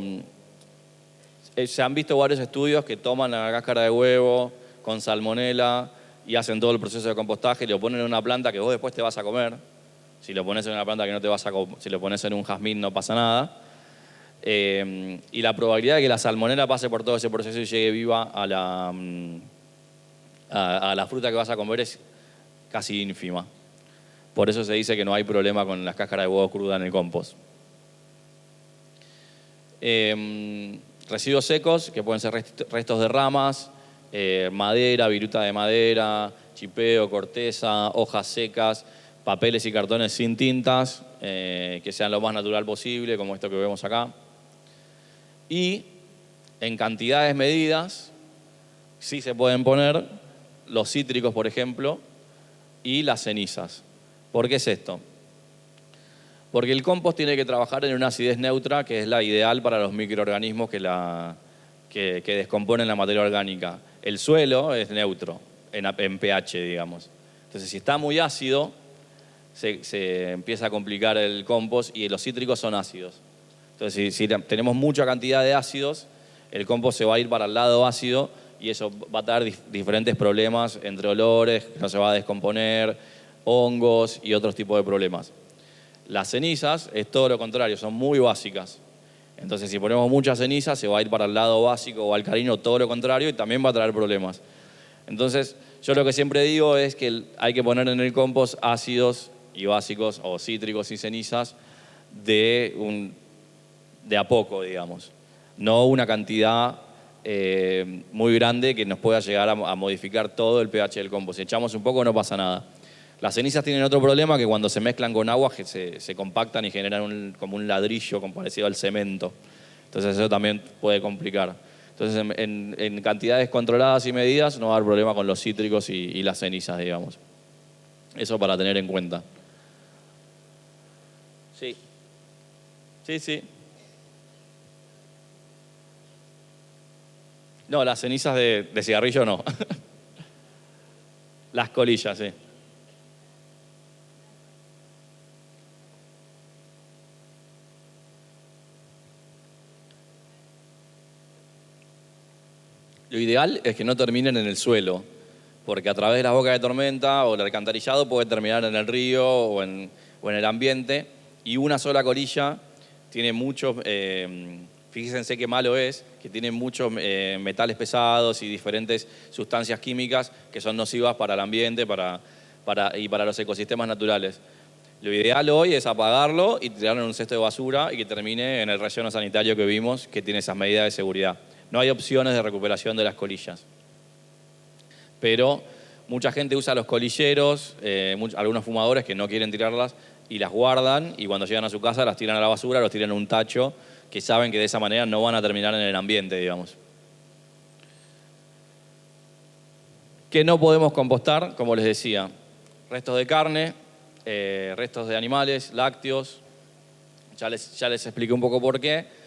Speaker 1: se han visto varios estudios que toman la cáscara de huevo con salmonela y hacen todo el proceso de compostaje y lo ponen en una planta que vos después te vas a comer. Si lo pones en una planta que no te vas a comer, si lo pones en un jazmín no pasa nada. Y la probabilidad de que la salmonela pase por todo ese proceso y llegue viva a la fruta que vas a comer es casi ínfima. Por eso se dice que no hay problema con las cáscaras de huevo cruda en el compost. Residuos secos, que pueden ser restos de ramas, madera, viruta de madera, chipeo, corteza, hojas secas, papeles y cartones sin tintas, que sean lo más natural posible, como esto que vemos acá. Y en cantidades medidas, sí se pueden poner los cítricos, por ejemplo, y las cenizas. ¿Por qué es esto? Porque el compost tiene que trabajar en una acidez neutra, que es la ideal para los microorganismos que descomponen la materia orgánica. El suelo es neutro, en pH, digamos. Entonces, si está muy ácido, se empieza a complicar el compost y los cítricos son ácidos. Entonces, si tenemos mucha cantidad de ácidos, el compost se va a ir para el lado ácido y eso va a dar diferentes problemas entre olores, no se va a descomponer, hongos y otros tipos de problemas. Las cenizas es todo lo contrario, son muy básicas. Entonces, si ponemos muchas cenizas, se va a ir para el lado básico o alcalino, todo lo contrario, y también va a traer problemas. Entonces, yo lo que siempre digo es que hay que poner en el compost ácidos y básicos, o cítricos y cenizas, de a poco, digamos. No una cantidad muy grande que nos pueda llegar a modificar todo el pH del compost. Si echamos un poco, no pasa nada. Las cenizas tienen otro problema, que cuando se mezclan con agua se compactan y generan como un ladrillo parecido al cemento. Entonces eso también puede complicar. Entonces en cantidades controladas y medidas no va a haber problema con los cítricos y las cenizas, digamos. Eso para tener en cuenta. Sí. Sí. No, las cenizas de cigarrillo no. Las colillas, sí. Lo ideal es que no terminen en el suelo, porque a través de las bocas de tormenta o el alcantarillado puede terminar en el río o en el ambiente, y una sola colilla tiene muchos, fíjense qué malo es, que tiene muchos metales pesados y diferentes sustancias químicas que son nocivas para el ambiente y para los ecosistemas naturales. Lo ideal hoy es apagarlo y tirarlo en un cesto de basura y que termine en el relleno sanitario que vimos, que tiene esas medidas de seguridad. No hay opciones de recuperación de las colillas. Pero mucha gente usa los colilleros, algunos fumadores que no quieren tirarlas y las guardan, y cuando llegan a su casa las tiran a la basura, los tiran en un tacho, que saben que de esa manera no van a terminar en el ambiente, digamos. ¿Qué no podemos compostar? Como les decía, restos de carne, restos de animales, lácteos. Ya les expliqué un poco por qué.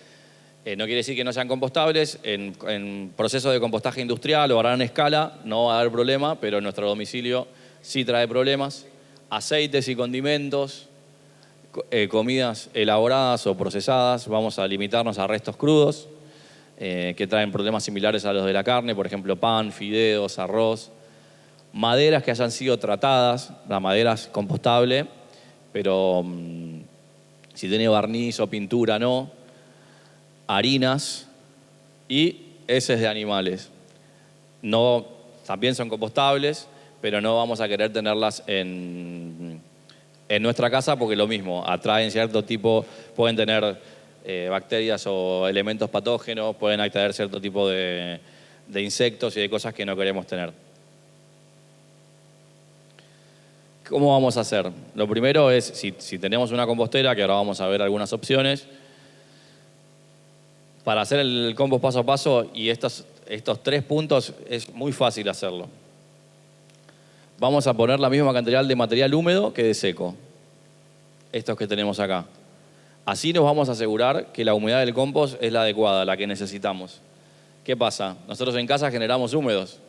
Speaker 1: No quiere decir que no sean compostables. En procesos de compostaje industrial o a gran escala no va a haber problema, pero en nuestro domicilio sí trae problemas. Aceites y condimentos, comidas elaboradas o procesadas, vamos a limitarnos a restos crudos, que traen problemas similares a los de la carne, por ejemplo, pan, fideos, arroz. Maderas que hayan sido tratadas, la madera es compostable, pero Si tiene barniz o pintura, no. Harinas y heces de animales. No, también son compostables, pero no vamos a querer tenerlas en nuestra casa porque lo mismo, atraen cierto tipo, pueden tener bacterias o elementos patógenos, pueden atraer cierto tipo de insectos y de cosas que no queremos tener. ¿Cómo vamos a hacer? Lo primero es, si tenemos una compostera, que ahora vamos a ver algunas opciones, para hacer el compost paso a paso y estos 3 puntos es muy fácil hacerlo. Vamos a poner la misma cantidad de material húmedo que de seco. Estos que tenemos acá. Así nos vamos a asegurar que la humedad del compost es la adecuada, la que necesitamos. ¿Qué pasa? Nosotros en casa generamos húmedos,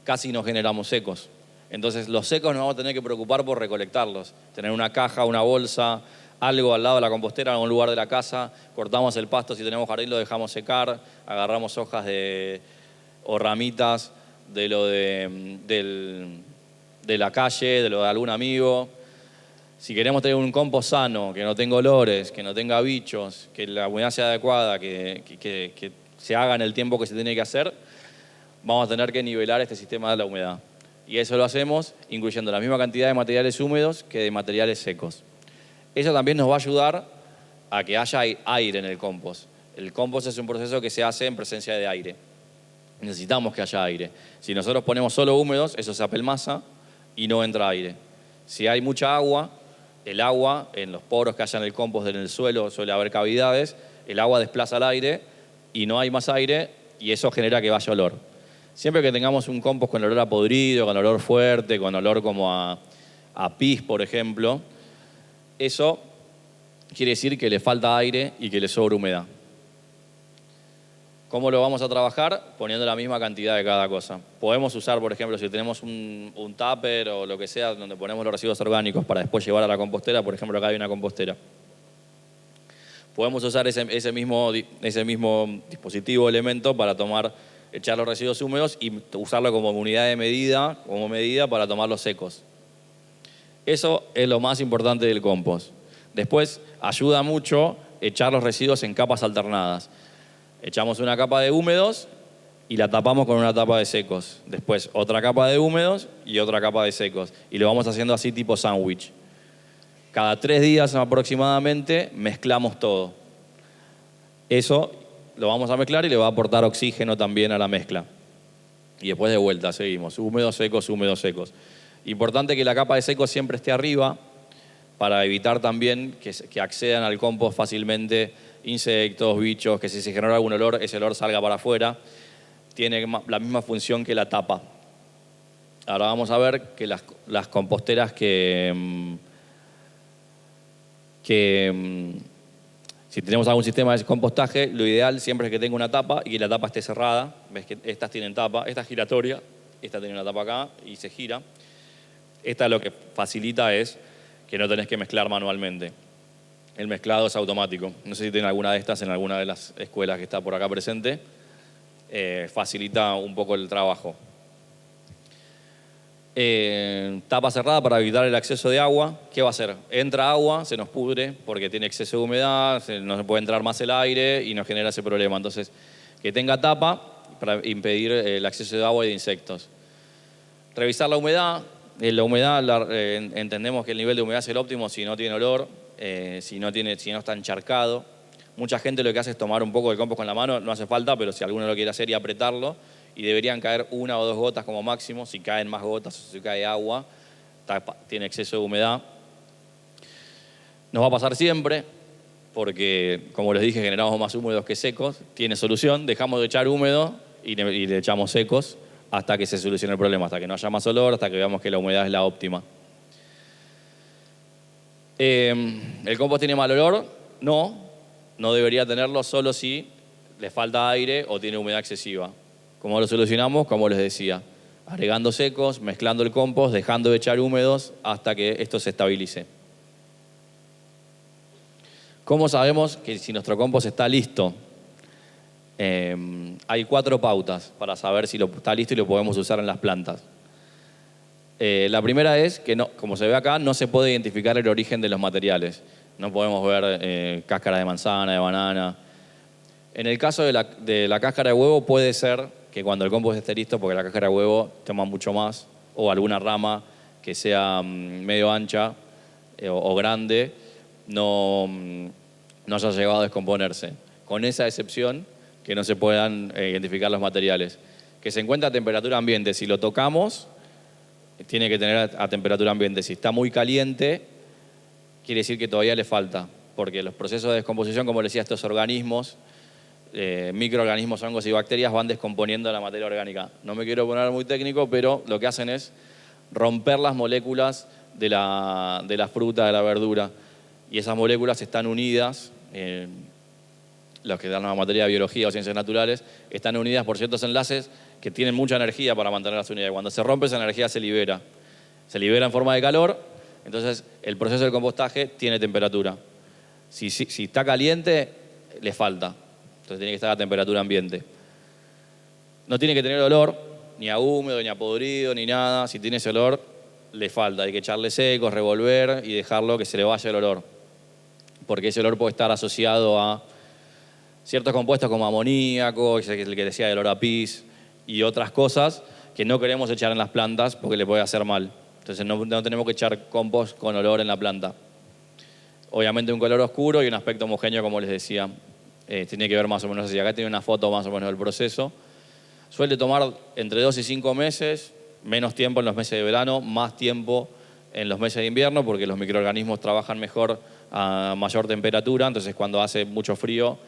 Speaker 1: casi no generamos secos. Entonces los secos nos vamos a tener que preocupar por recolectarlos. Tener una caja, una bolsa, algo al lado de la compostera, en algún lugar de la casa, cortamos el pasto, si tenemos jardín lo dejamos secar, agarramos hojas o ramitas de la calle, de lo de algún amigo. Si queremos tener un compost sano, que no tenga olores, que no tenga bichos, que la humedad sea adecuada, que se haga en el tiempo que se tiene que hacer, vamos a tener que nivelar este sistema de la humedad. Y eso lo hacemos incluyendo la misma cantidad de materiales húmedos que de materiales secos. Eso también nos va a ayudar a que haya aire en el compost. El compost es un proceso que se hace en presencia de aire. Necesitamos que haya aire. Si nosotros ponemos solo húmedos, eso se apelmaza y no entra aire. Si hay mucha agua, el agua, en los poros que haya en el compost, en el suelo, suele haber cavidades, el agua desplaza el aire y no hay más aire y eso genera que vaya olor. Siempre que tengamos un compost con olor a podrido, con olor fuerte, con olor como a pis, por ejemplo, eso quiere decir que le falta aire y que le sobra humedad. ¿Cómo lo vamos a trabajar? Poniendo la misma cantidad de cada cosa. Podemos usar, por ejemplo, si tenemos un tupper o lo que sea, donde ponemos los residuos orgánicos para después llevar a la compostera, por ejemplo, acá hay una compostera. Podemos usar ese mismo dispositivo, elemento, para echar los residuos húmedos y usarlo como unidad de medida, como medida para tomar los secos. Eso es lo más importante del compost. Después, ayuda mucho echar los residuos en capas alternadas. Echamos una capa de húmedos y la tapamos con una tapa de secos. Después, otra capa de húmedos y otra capa de secos. Y lo vamos haciendo así tipo sándwich. Cada 3 días aproximadamente mezclamos todo. Eso lo vamos a mezclar y le va a aportar oxígeno también a la mezcla. Y después de vuelta seguimos, húmedos, secos, húmedos, secos. Importante que la capa de secos siempre esté arriba para evitar también que accedan al compost fácilmente insectos, bichos, que si se genera algún olor, ese olor salga para afuera. Tiene la misma función que la tapa. Ahora vamos a ver que las composteras si tenemos algún sistema de compostaje, lo ideal siempre es que tenga una tapa y que la tapa esté cerrada. Ves que estas tienen tapa, esta es giratoria, esta tiene una tapa acá y se gira. Esta lo que facilita es que no tenés que mezclar manualmente. El mezclado es automático. No sé si tienen alguna de estas en alguna de las escuelas que está por acá presente. Facilita un poco el trabajo. Tapa cerrada para evitar el acceso de agua. ¿Qué va a hacer? Entra agua, se nos pudre porque tiene exceso de humedad, no se puede entrar más el aire y nos genera ese problema. Entonces, que tenga tapa para impedir el acceso de agua y de insectos. Revisar la humedad. La humedad, entendemos que el nivel de humedad es el óptimo si no tiene olor, si no está encharcado. Mucha gente lo que hace es tomar un poco de compost con la mano, no hace falta, pero si alguno lo quiere hacer y apretarlo, y deberían caer 1 o 2 gotas como máximo. Si caen más gotas o si cae agua, tiene exceso de humedad. Nos va a pasar siempre, porque como les dije, generamos más húmedos que secos. Tiene solución, dejamos de echar húmedo y le echamos secos hasta que se solucione el problema, hasta que no haya más olor, hasta que veamos que la humedad es la óptima. ¿El compost tiene mal olor? No debería tenerlo solo si le falta aire o tiene humedad excesiva. ¿Cómo lo solucionamos? Como les decía, agregando secos, mezclando el compost, dejando de echar húmedos hasta que esto se estabilice. ¿Cómo sabemos que si nuestro compost está listo? Hay 4 pautas para saber si está listo y lo podemos usar en las plantas. La primera es que, como se ve acá, no se puede identificar el origen de los materiales. No podemos ver cáscara de manzana, de banana. En el caso de la cáscara de huevo puede ser que cuando el compost esté listo, porque la cáscara de huevo toma mucho más, o alguna rama que sea medio ancha o grande, no haya llegado a descomponerse. Con esa excepción, que no se puedan identificar los materiales. Que se encuentra a temperatura ambiente. Si lo tocamos, tiene que tener a temperatura ambiente. Si está muy caliente, quiere decir que todavía le falta. Porque los procesos de descomposición, como les decía, estos organismos, microorganismos, hongos y bacterias van descomponiendo la materia orgánica. No me quiero poner muy técnico, pero lo que hacen es romper las moléculas de la fruta, de la verdura. Y esas moléculas están unidas, los que dan la materia de biología o ciencias naturales, están unidas por ciertos enlaces que tienen mucha energía para mantenerlas unidas. Cuando se rompe, esa energía se libera. Se libera en forma de calor, entonces el proceso del compostaje tiene temperatura. Si está caliente, le falta. Entonces tiene que estar a temperatura ambiente. No tiene que tener olor, ni a húmedo, ni a podrido, ni nada. Si tiene ese olor, le falta. Hay que echarle secos, revolver y dejarlo que se le vaya el olor. Porque ese olor puede estar asociado a ciertos compuestos como amoníaco, el que decía el olor a pis, y otras cosas que no queremos echar en las plantas porque le puede hacer mal. Entonces no tenemos que echar compost con olor en la planta. Obviamente un color oscuro y un aspecto homogéneo, como les decía. Tiene que ver más o menos así. Acá tiene una foto más o menos del proceso. Suele tomar entre 2 y 5 meses, menos tiempo en los meses de verano, más tiempo en los meses de invierno, porque los microorganismos trabajan mejor a mayor temperatura, entonces cuando hace mucho frío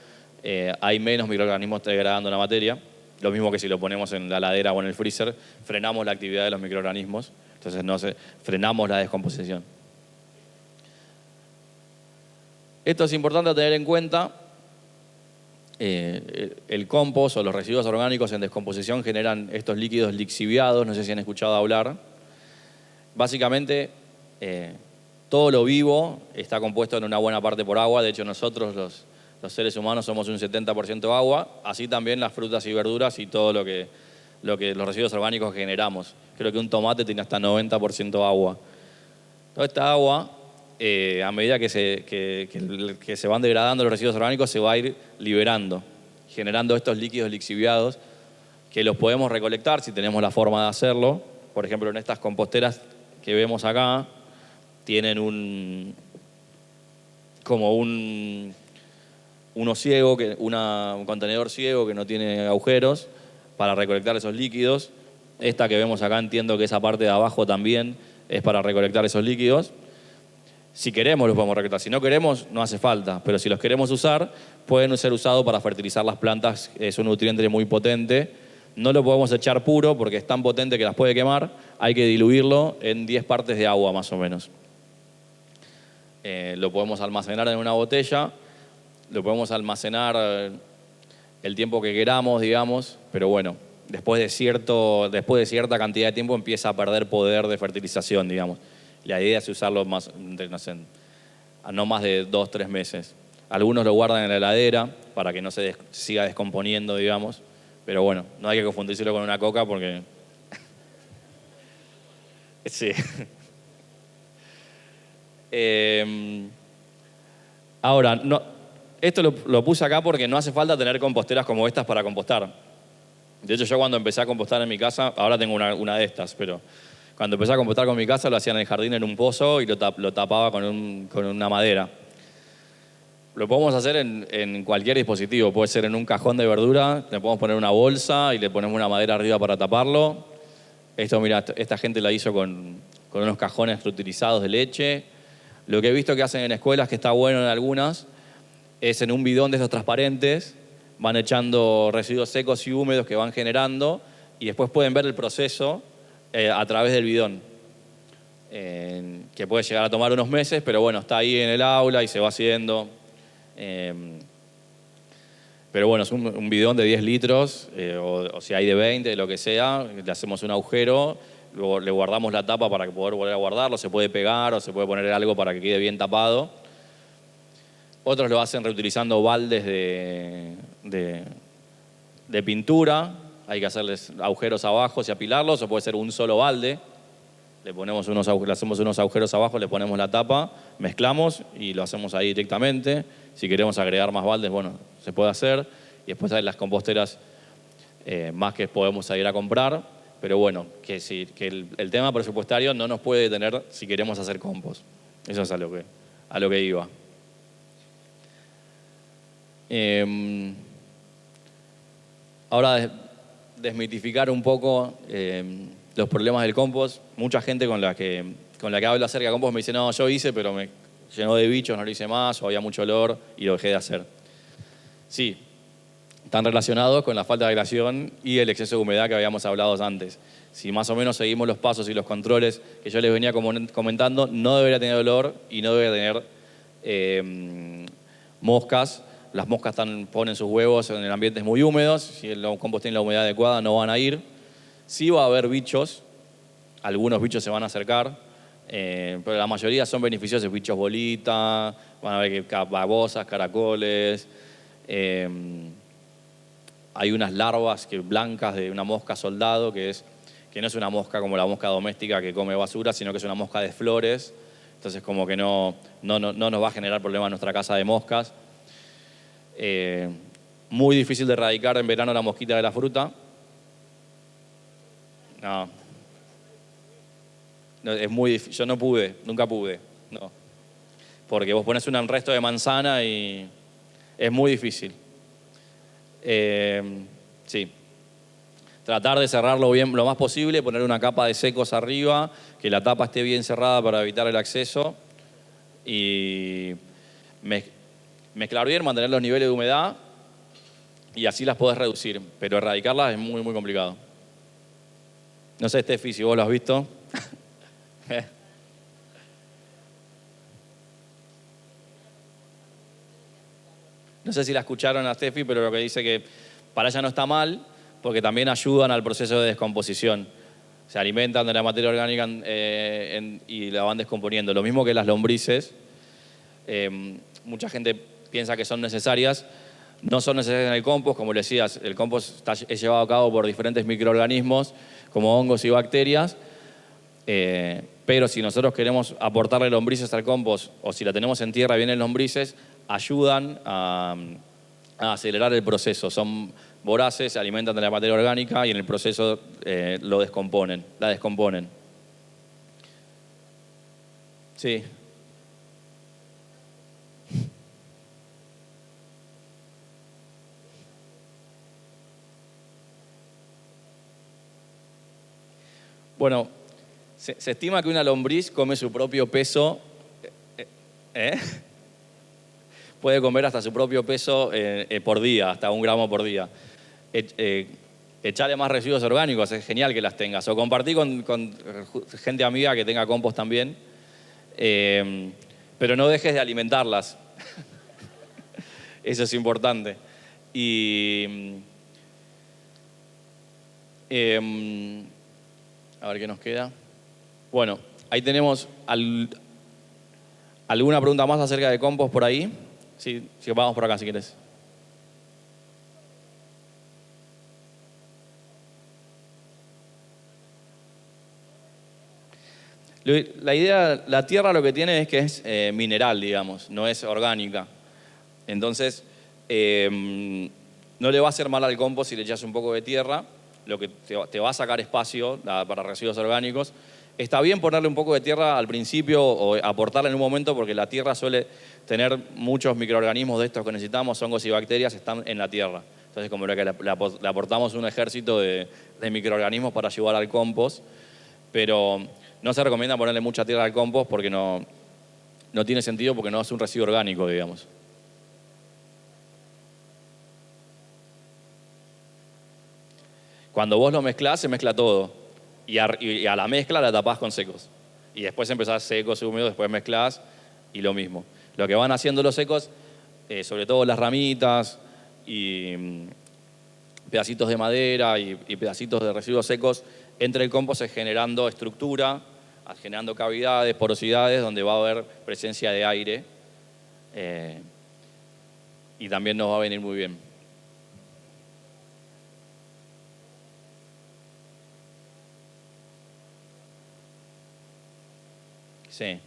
Speaker 1: hay menos microorganismos degradando la materia. Lo mismo que si lo ponemos en la heladera o en el freezer, frenamos la actividad de los microorganismos, entonces frenamos la descomposición. Esto es importante tener en cuenta. El compost o los residuos orgánicos en descomposición generan estos líquidos lixiviados, no sé si han escuchado hablar. Básicamente, todo lo vivo está compuesto en una buena parte por agua. De hecho, nosotros los seres humanos somos un 70% agua, así también las frutas y verduras y todo lo que los residuos orgánicos generamos. Creo que un tomate tiene hasta 90% agua. Toda esta agua, a medida que se van degradando los residuos orgánicos, se va a ir liberando, generando estos líquidos lixiviados que los podemos recolectar si tenemos la forma de hacerlo. Por ejemplo, en estas composteras que vemos acá, tienen un contenedor ciego que no tiene agujeros para recolectar esos líquidos. Esta que vemos acá, entiendo que esa parte de abajo también es para recolectar esos líquidos. Si queremos los podemos recolectar, si no queremos no hace falta, pero si los queremos usar, pueden ser usados para fertilizar las plantas. Es un nutriente muy potente. No lo podemos echar puro porque es tan potente que las puede quemar. Hay que diluirlo en 10 partes de agua más o menos. Lo podemos almacenar en una botella, lo podemos almacenar el tiempo que queramos, digamos, pero bueno, después de cierta cantidad de tiempo empieza a perder poder de fertilización, digamos. La idea es usarlo no más de 2-3 meses. Algunos lo guardan en la heladera para que no se siga descomponiendo, digamos. Pero bueno, no hay que confundírselo con una coca porque... Sí. Ahora, esto lo puse acá porque no hace falta tener composteras como estas para compostar. De hecho, yo cuando empecé a compostar en mi casa, ahora tengo una de estas, pero... Cuando empecé a compostar con mi casa, lo hacía en el jardín en un pozo y lo tapaba con una madera. Lo podemos hacer en cualquier dispositivo. Puede ser en un cajón de verdura, le podemos poner una bolsa y le ponemos una madera arriba para taparlo. Esto, mira, esta gente la hizo con unos cajones reutilizados de leche. Lo que he visto que hacen en escuelas, que está bueno en algunas, es en un bidón de estos transparentes, van echando residuos secos y húmedos que van generando y después pueden ver el proceso a través del bidón, que puede llegar a tomar unos meses, pero bueno, está ahí en el aula y se va haciendo. Pero bueno, es un bidón de 10 litros, o si hay de 20, de lo que sea, le hacemos un agujero, luego le guardamos la tapa para poder volver a guardarlo, se puede pegar o se puede poner algo para que quede bien tapado. Otros lo hacen reutilizando baldes de pintura. Hay que hacerles agujeros abajo y apilarlos, o puede ser un solo balde. le hacemos unos agujeros abajo, le ponemos la tapa, mezclamos y lo hacemos ahí directamente. Si queremos agregar más baldes, bueno, se puede hacer. Y después hay las composteras más que podemos ir a comprar. Pero bueno, que el tema presupuestario no nos puede detener si queremos hacer compost. Eso es a lo que iba. Ahora, desmitificar un poco los problemas del compost. Mucha gente con la que hablo acerca de compost me dice, no, yo hice, pero me llenó de bichos, no lo hice más, o había mucho olor y lo dejé de hacer. Sí, están relacionados con la falta de aireación y el exceso de humedad que habíamos hablado antes. Si más o menos seguimos los pasos y los controles que yo les venía comentando, no debería tener olor y no debería tener moscas. Las moscas ponen sus huevos en ambientes muy húmedos. Si el compost tiene la humedad adecuada, no van a ir. Sí va a haber bichos, algunos bichos se van a acercar, pero la mayoría son beneficiosos, bichos bolita, van a ver que babosas, caracoles. Hay unas larvas blancas de una mosca soldado, que no es una mosca como la mosca doméstica que come basura, sino que es una mosca de flores. Entonces como que no nos va a generar problema en nuestra casa de moscas. Muy difícil de erradicar en verano la mosquita de la fruta. No, es muy difícil. Yo no pude, nunca pude. No. Porque vos pones un resto de manzana y es muy difícil. Sí. Tratar de cerrarlo bien lo más posible, poner una capa de secos arriba, que la tapa esté bien cerrada para evitar el acceso y mezclar bien, mantener los niveles de humedad y así las podés reducir, pero erradicarlas es muy, muy complicado. No sé, Steffi, si vos lo has visto. No sé si la escucharon a Steffi, pero lo que dice que para ella no está mal, porque también ayudan al proceso de descomposición. Se alimentan de la materia orgánica y la van descomponiendo. Lo mismo que las lombrices. Mucha gente piensa que son necesarias. No son necesarias en el compost, como le decías, el compost es llevado a cabo por diferentes microorganismos, como hongos y bacterias. Pero si nosotros queremos aportarle lombrices al compost, o si la tenemos en tierra y vienen lombrices, ayudan a acelerar el proceso. Son voraces, se alimentan de la materia orgánica y en el proceso la descomponen. Sí. Bueno, se estima que una lombriz come su propio peso. Puede comer hasta su propio peso por día, hasta 1 gramo por día. Echarle más residuos orgánicos, es genial que las tengas. O compartir con gente amiga que tenga compost también. Pero no dejes de alimentarlas. Eso es importante. Y a ver qué nos queda. Bueno, ahí tenemos alguna pregunta más acerca de compost por ahí. Sí, vamos por acá si quieres. La idea, la tierra lo que tiene es que es mineral, digamos, no es orgánica. Entonces, no le va a hacer mal al compost si le echas un poco de tierra, lo que te va a sacar espacio para residuos orgánicos. Está bien ponerle un poco de tierra al principio o aportarla en un momento porque la tierra suele tener muchos microorganismos de estos que necesitamos, hongos y bacterias, están en la tierra. Entonces, como que le aportamos un ejército de microorganismos para ayudar al compost, pero no se recomienda ponerle mucha tierra al compost porque no tiene sentido porque no es un residuo orgánico, digamos. Cuando vos lo mezclás, se mezcla todo. Y a la mezcla la tapás con secos. Y después empezás secos y húmedos, después mezclás y lo mismo. Lo que van haciendo los secos, sobre todo las ramitas y pedacitos de madera y pedacitos de residuos secos, entre el compost es generando estructura, generando cavidades, porosidades, donde va a haber presencia de aire y también nos va a venir muy bien. Sí.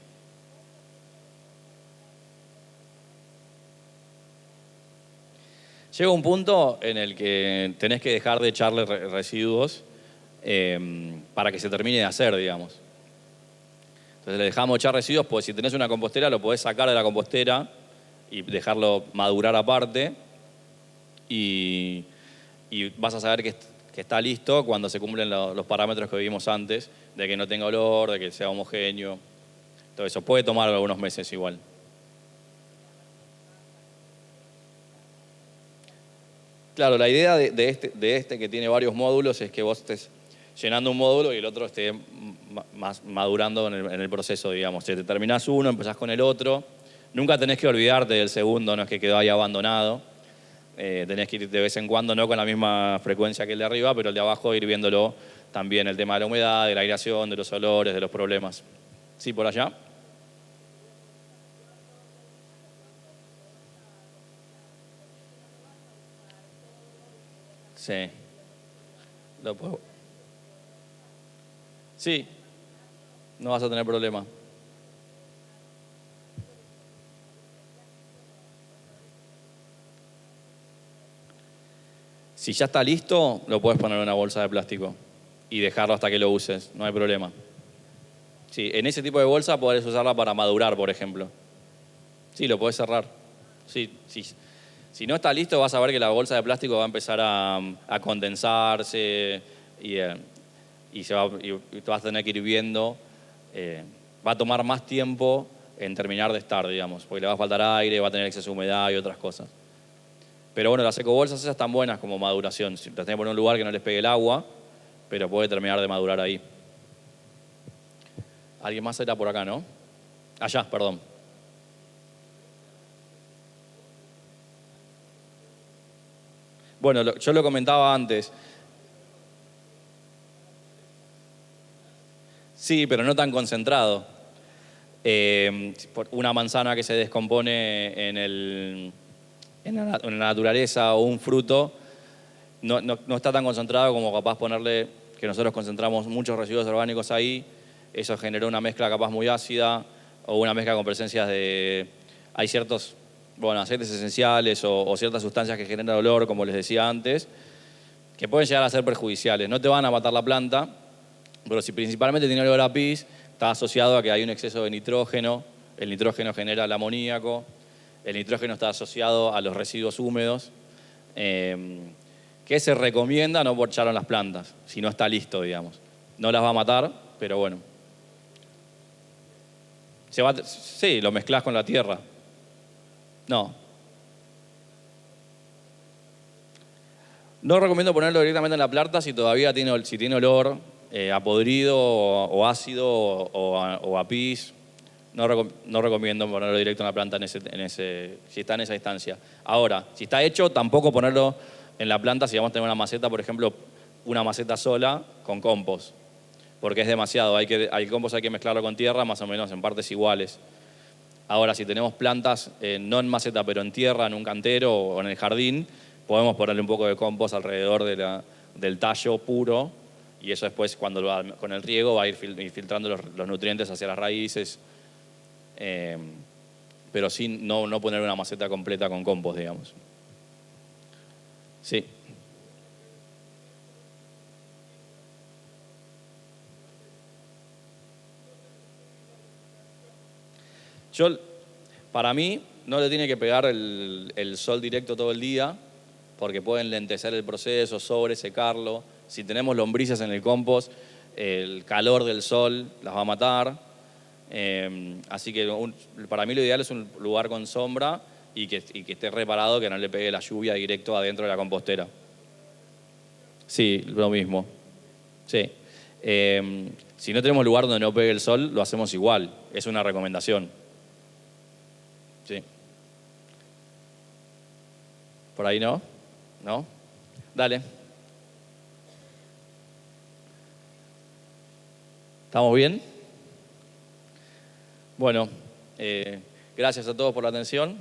Speaker 1: Llega un punto en el que tenés que dejar de echarle residuos para que se termine de hacer, digamos. Entonces le dejamos echar residuos, pues si tenés una compostera lo podés sacar de la compostera y dejarlo madurar aparte y vas a saber que está listo cuando se cumplen los parámetros que vimos antes, de que no tenga olor, de que sea homogéneo. Todo eso puede tomar algunos meses igual. Claro, la idea de este que tiene varios módulos es que vos estés llenando un módulo y el otro esté más madurando en el proceso, digamos. Si te terminás uno, empezás con el otro. Nunca tenés que olvidarte del segundo, no es que quedó ahí abandonado. Tenés que ir de vez en cuando, no con la misma frecuencia que el de arriba, pero el de abajo ir viéndolo también, el tema de la humedad, de la aireación, de los olores, de los problemas. ¿Sí, por allá? Sí. Lo puedo. Sí, no vas a tener problema. Si ya está listo, lo puedes poner en una bolsa de plástico y dejarlo hasta que lo uses, no hay problema. Sí, en ese tipo de bolsa podés usarla para madurar, por ejemplo. Sí, lo podés cerrar. Sí, sí. Si no está listo, vas a ver que la bolsa de plástico va a empezar a condensarse y, y te vas a tener que ir viendo. Va a tomar más tiempo en terminar de estar, digamos, porque le va a faltar aire, va a tener exceso de humedad y otras cosas. Pero bueno, las ecobolsas esas están buenas como maduración. Si las tenés que poner en un lugar que no les pegue el agua, pero puede terminar de madurar ahí. ¿Alguien más era por acá, no? Allá, perdón. Bueno, yo lo comentaba antes. Sí, pero no tan concentrado. Una manzana que se descompone en la naturaleza o un fruto no está tan concentrado como capaz ponerle, que nosotros concentramos muchos residuos orgánicos ahí, eso generó una mezcla capaz muy ácida o una mezcla con presencias de... Hay ciertos, bueno, aceites esenciales o ciertas sustancias que generan olor, como les decía antes, que pueden llegar a ser perjudiciales. No te van a matar la planta, pero si principalmente tiene olor a pis, está asociado a que hay un exceso de nitrógeno, el nitrógeno genera el amoníaco, el nitrógeno está asociado a los residuos húmedos, que se recomienda no echarlo en las plantas, si no está listo, digamos. No las va a matar, pero bueno. Sí, lo mezclas con la tierra. No. No recomiendo ponerlo directamente en la planta si todavía si tiene olor a podrido o ácido o a pis. No recomiendo ponerlo directo en la planta si está en esa instancia. Ahora, si está hecho, tampoco ponerlo en la planta si vamos a tener una maceta, por ejemplo, una maceta sola con compost, porque es demasiado. El compost hay que mezclarlo con tierra más o menos en partes iguales. Ahora, si tenemos plantas no en maceta, pero en tierra, en un cantero o en el jardín, podemos ponerle un poco de compost alrededor del tallo puro y eso después, con el riego, va a ir filtrando los nutrientes hacia las raíces. Pero sin no poner una maceta completa con compost, digamos. Sí. Para mí, no le tiene que pegar el sol directo todo el día, porque puede enlentecer el proceso, sobresecarlo. Si tenemos lombrices en el compost, el calor del sol las va a matar. Así que para mí lo ideal es un lugar con sombra y que esté reparado, que no le pegue la lluvia directo adentro de la compostera. Sí, lo mismo. Sí. Si no tenemos lugar donde no pegue el sol, lo hacemos igual. Es una recomendación. Sí. ¿Por ahí no? ¿No? Dale. ¿Estamos bien? Bueno, gracias a todos por la atención.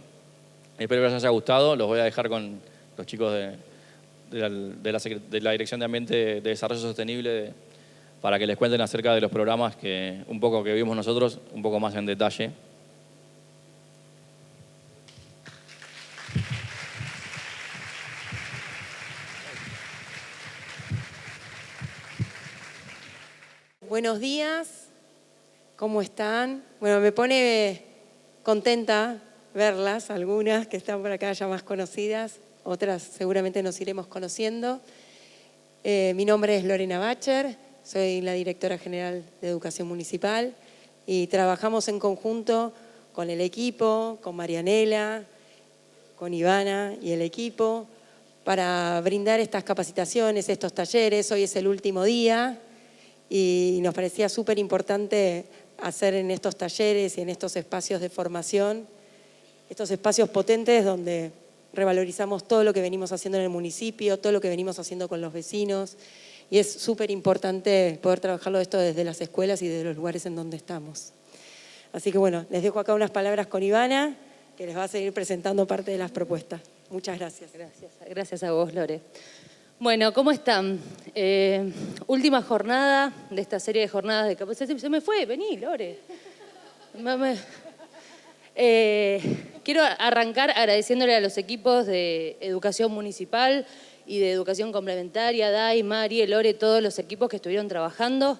Speaker 1: Espero que les haya gustado. Los voy a dejar con los chicos de la Dirección de Ambiente de Desarrollo Sostenible para que les cuenten acerca de los programas que vimos nosotros, un poco más en detalle.
Speaker 2: Buenos días, ¿cómo están? Bueno, me pone contenta verlas, algunas que están por acá ya más conocidas, otras seguramente nos iremos conociendo. Mi nombre es Lorena Bacher, soy la directora general de Educación Municipal y trabajamos en conjunto con el equipo, con Marianela, con Ivana y el equipo para brindar estas capacitaciones, estos talleres. Hoy es el último día y nos parecía súper importante hacer en estos talleres y en estos espacios de formación, estos espacios potentes donde revalorizamos todo lo que venimos haciendo en el municipio, todo lo que venimos haciendo con los vecinos, y es súper importante poder trabajarlo esto desde las escuelas y desde los lugares en donde estamos. Así que bueno, les dejo acá unas palabras con Ivana, que les va a seguir presentando parte de las propuestas. Muchas gracias.
Speaker 3: Gracias a vos, Lore. Bueno, ¿cómo están? Última jornada de esta serie de jornadas de capacitación. Se me fue, vení, Lore. Quiero arrancar agradeciéndole a los equipos de Educación Municipal y de Educación Complementaria, Dai, Mari, Lore, todos los equipos que estuvieron trabajando,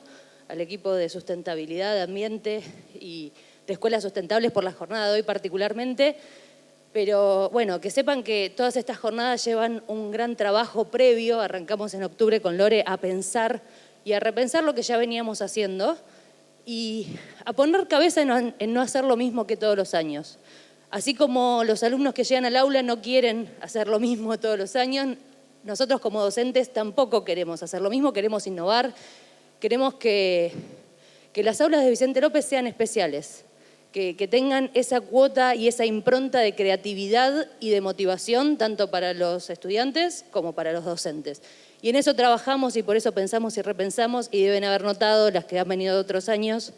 Speaker 3: al equipo de Sustentabilidad, de Ambiente y de Escuelas Sustentables por la jornada de hoy particularmente. Pero bueno, que sepan que todas estas jornadas llevan un gran trabajo previo. Arrancamos en octubre con Lore a pensar y a repensar lo que ya veníamos haciendo y a poner cabeza en no hacer lo mismo que todos los años. Así como los alumnos que llegan al aula no quieren hacer lo mismo todos los años, nosotros como docentes tampoco queremos hacer lo mismo, queremos innovar, queremos que las aulas de Vicente López sean especiales. Que tengan esa cuota y esa impronta de creatividad y de motivación tanto para los estudiantes como para los docentes. Y en eso trabajamos y por eso pensamos y repensamos, y deben haber notado las que han venido de otros años,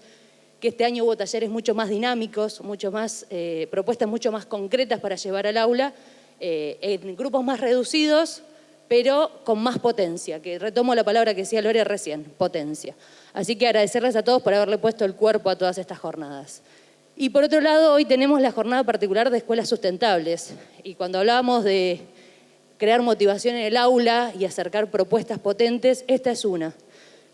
Speaker 3: que este año hubo talleres mucho más dinámicos, mucho más, propuestas mucho más concretas para llevar al aula, en grupos más reducidos, pero con más potencia, que retomo la palabra que decía Lore recién, potencia. Así que agradecerles a todos por haberle puesto el cuerpo a todas estas jornadas. Y por otro lado, hoy tenemos la jornada particular de escuelas sustentables. Y cuando hablábamos de crear motivación en el aula y acercar propuestas potentes, esta es una.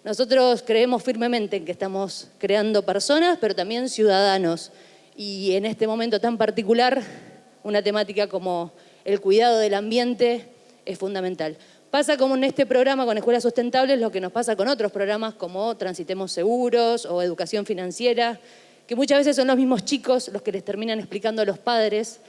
Speaker 3: Nosotros creemos firmemente en que estamos creando personas, pero también ciudadanos. Y en este momento tan particular, una temática como el cuidado del ambiente es fundamental. Pasa como en este programa con escuelas sustentables lo que nos pasa con otros programas como Transitemos Seguros o Educación Financiera, que muchas veces son los mismos chicos los que les terminan explicando a los padres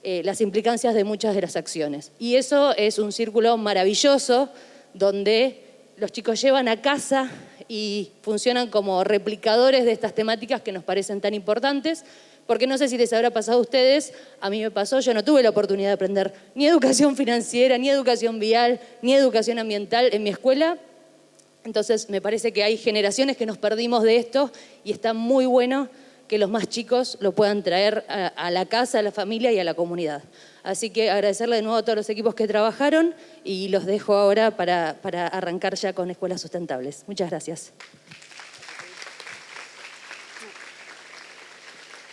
Speaker 3: las implicancias de muchas de las acciones. Y eso es un círculo maravilloso donde los chicos llevan a casa y funcionan como replicadores de estas temáticas que nos parecen tan importantes, porque no sé si les habrá pasado a ustedes, a mí me pasó, yo no tuve la oportunidad de aprender ni educación financiera, ni educación vial, ni educación ambiental en mi escuela. Entonces me parece que hay generaciones que nos perdimos de esto y está muy bueno que los más chicos lo puedan traer a la casa, a la familia y a la comunidad. Así que agradecerle de nuevo a todos los equipos que trabajaron y los dejo ahora para arrancar ya con Escuelas Sustentables. Muchas gracias.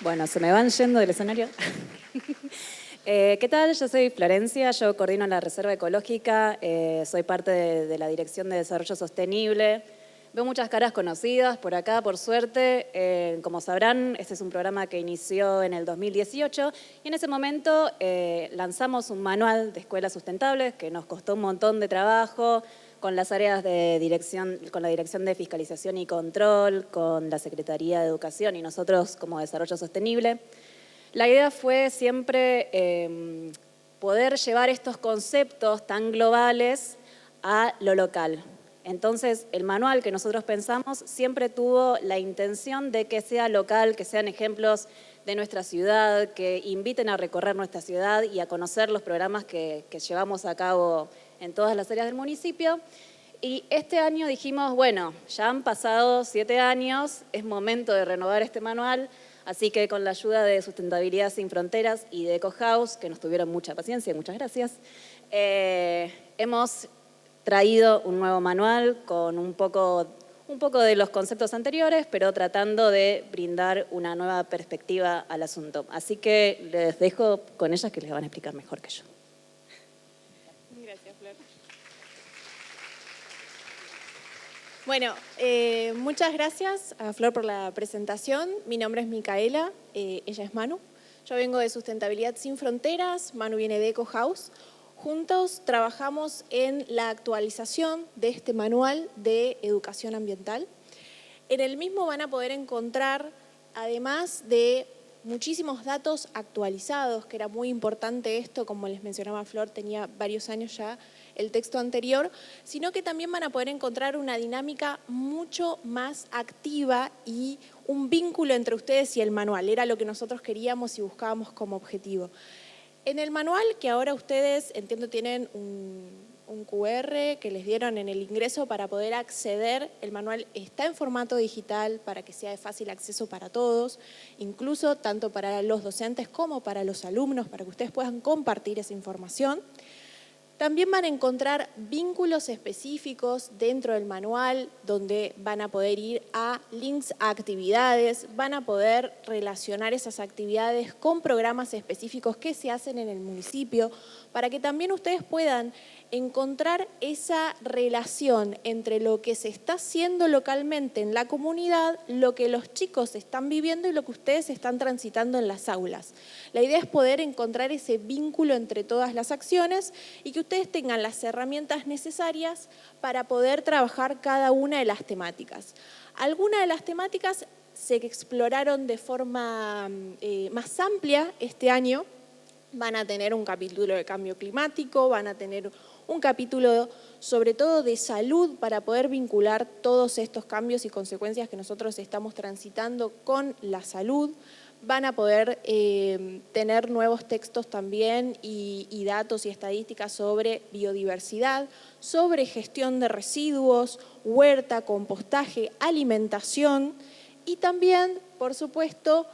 Speaker 4: Bueno, se me van yendo del escenario. ¿Qué tal? Yo soy Florencia, yo coordino la Reserva Ecológica, soy parte de la Dirección de Desarrollo Sostenible. Veo muchas caras conocidas por acá, por suerte. Como sabrán, este es un programa que inició en el 2018 y en ese momento lanzamos un manual de escuelas sustentables que nos costó un montón de trabajo con las áreas de dirección, con la Dirección de Fiscalización y Control, con la Secretaría de Educación y nosotros como Desarrollo Sostenible. La idea fue siempre poder llevar estos conceptos tan globales a lo local. Entonces, el manual que nosotros pensamos siempre tuvo la intención de que sea local, que sean ejemplos de nuestra ciudad, que inviten a recorrer nuestra ciudad y a conocer los programas que llevamos a cabo en todas las áreas del municipio. Y este año dijimos, bueno, ya han pasado 7 años, es momento de renovar este manual, así que con la ayuda de Sustentabilidad Sin Fronteras y de EcoHouse, que nos tuvieron mucha paciencia, muchas gracias, hemos traído un nuevo manual con un poco un poco de los conceptos anteriores, pero tratando de brindar una nueva perspectiva al asunto. Así que les dejo con ellas que les van a explicar mejor que yo.
Speaker 5: Gracias, Flor. Bueno, muchas gracias a Flor por la presentación. Mi nombre es Micaela, ella es Manu. Yo vengo de Sustentabilidad Sin Fronteras, Manu viene de EcoHouse. Juntos trabajamos en la actualización de este manual de educación ambiental. En el mismo van a poder encontrar, además de muchísimos datos actualizados, que era muy importante esto, como les mencionaba Flor, tenía varios años ya el texto anterior, sino que también van a poder encontrar una dinámica mucho más activa y un vínculo entre ustedes y el manual. Era lo que nosotros queríamos y buscábamos como objetivo. En el manual, que ahora ustedes, entiendo, tienen un QR que les dieron en el ingreso para poder acceder. El manual está en formato digital para que sea de fácil acceso para todos, incluso tanto para los docentes como para los alumnos, para que ustedes puedan compartir esa información. También van a encontrar vínculos específicos dentro del manual donde van a poder ir a links a actividades, van a poder relacionar esas actividades con programas específicos que se hacen en el municipio para que también ustedes puedan encontrar esa relación entre lo que se está haciendo localmente en la comunidad, lo que los chicos están viviendo y lo que ustedes están transitando en las aulas. La idea es poder encontrar ese vínculo entre todas las acciones y que ustedes tengan las herramientas necesarias para poder trabajar cada una de las temáticas. Algunas de las temáticas se exploraron de forma más amplia este año. Van a tener un capítulo de cambio climático, van a tener un capítulo sobre todo de salud para poder vincular todos estos cambios y consecuencias que nosotros estamos transitando con la salud. Van a poder tener nuevos textos también y datos y estadísticas sobre biodiversidad, sobre gestión de residuos, huerta, compostaje, alimentación y también, por supuesto,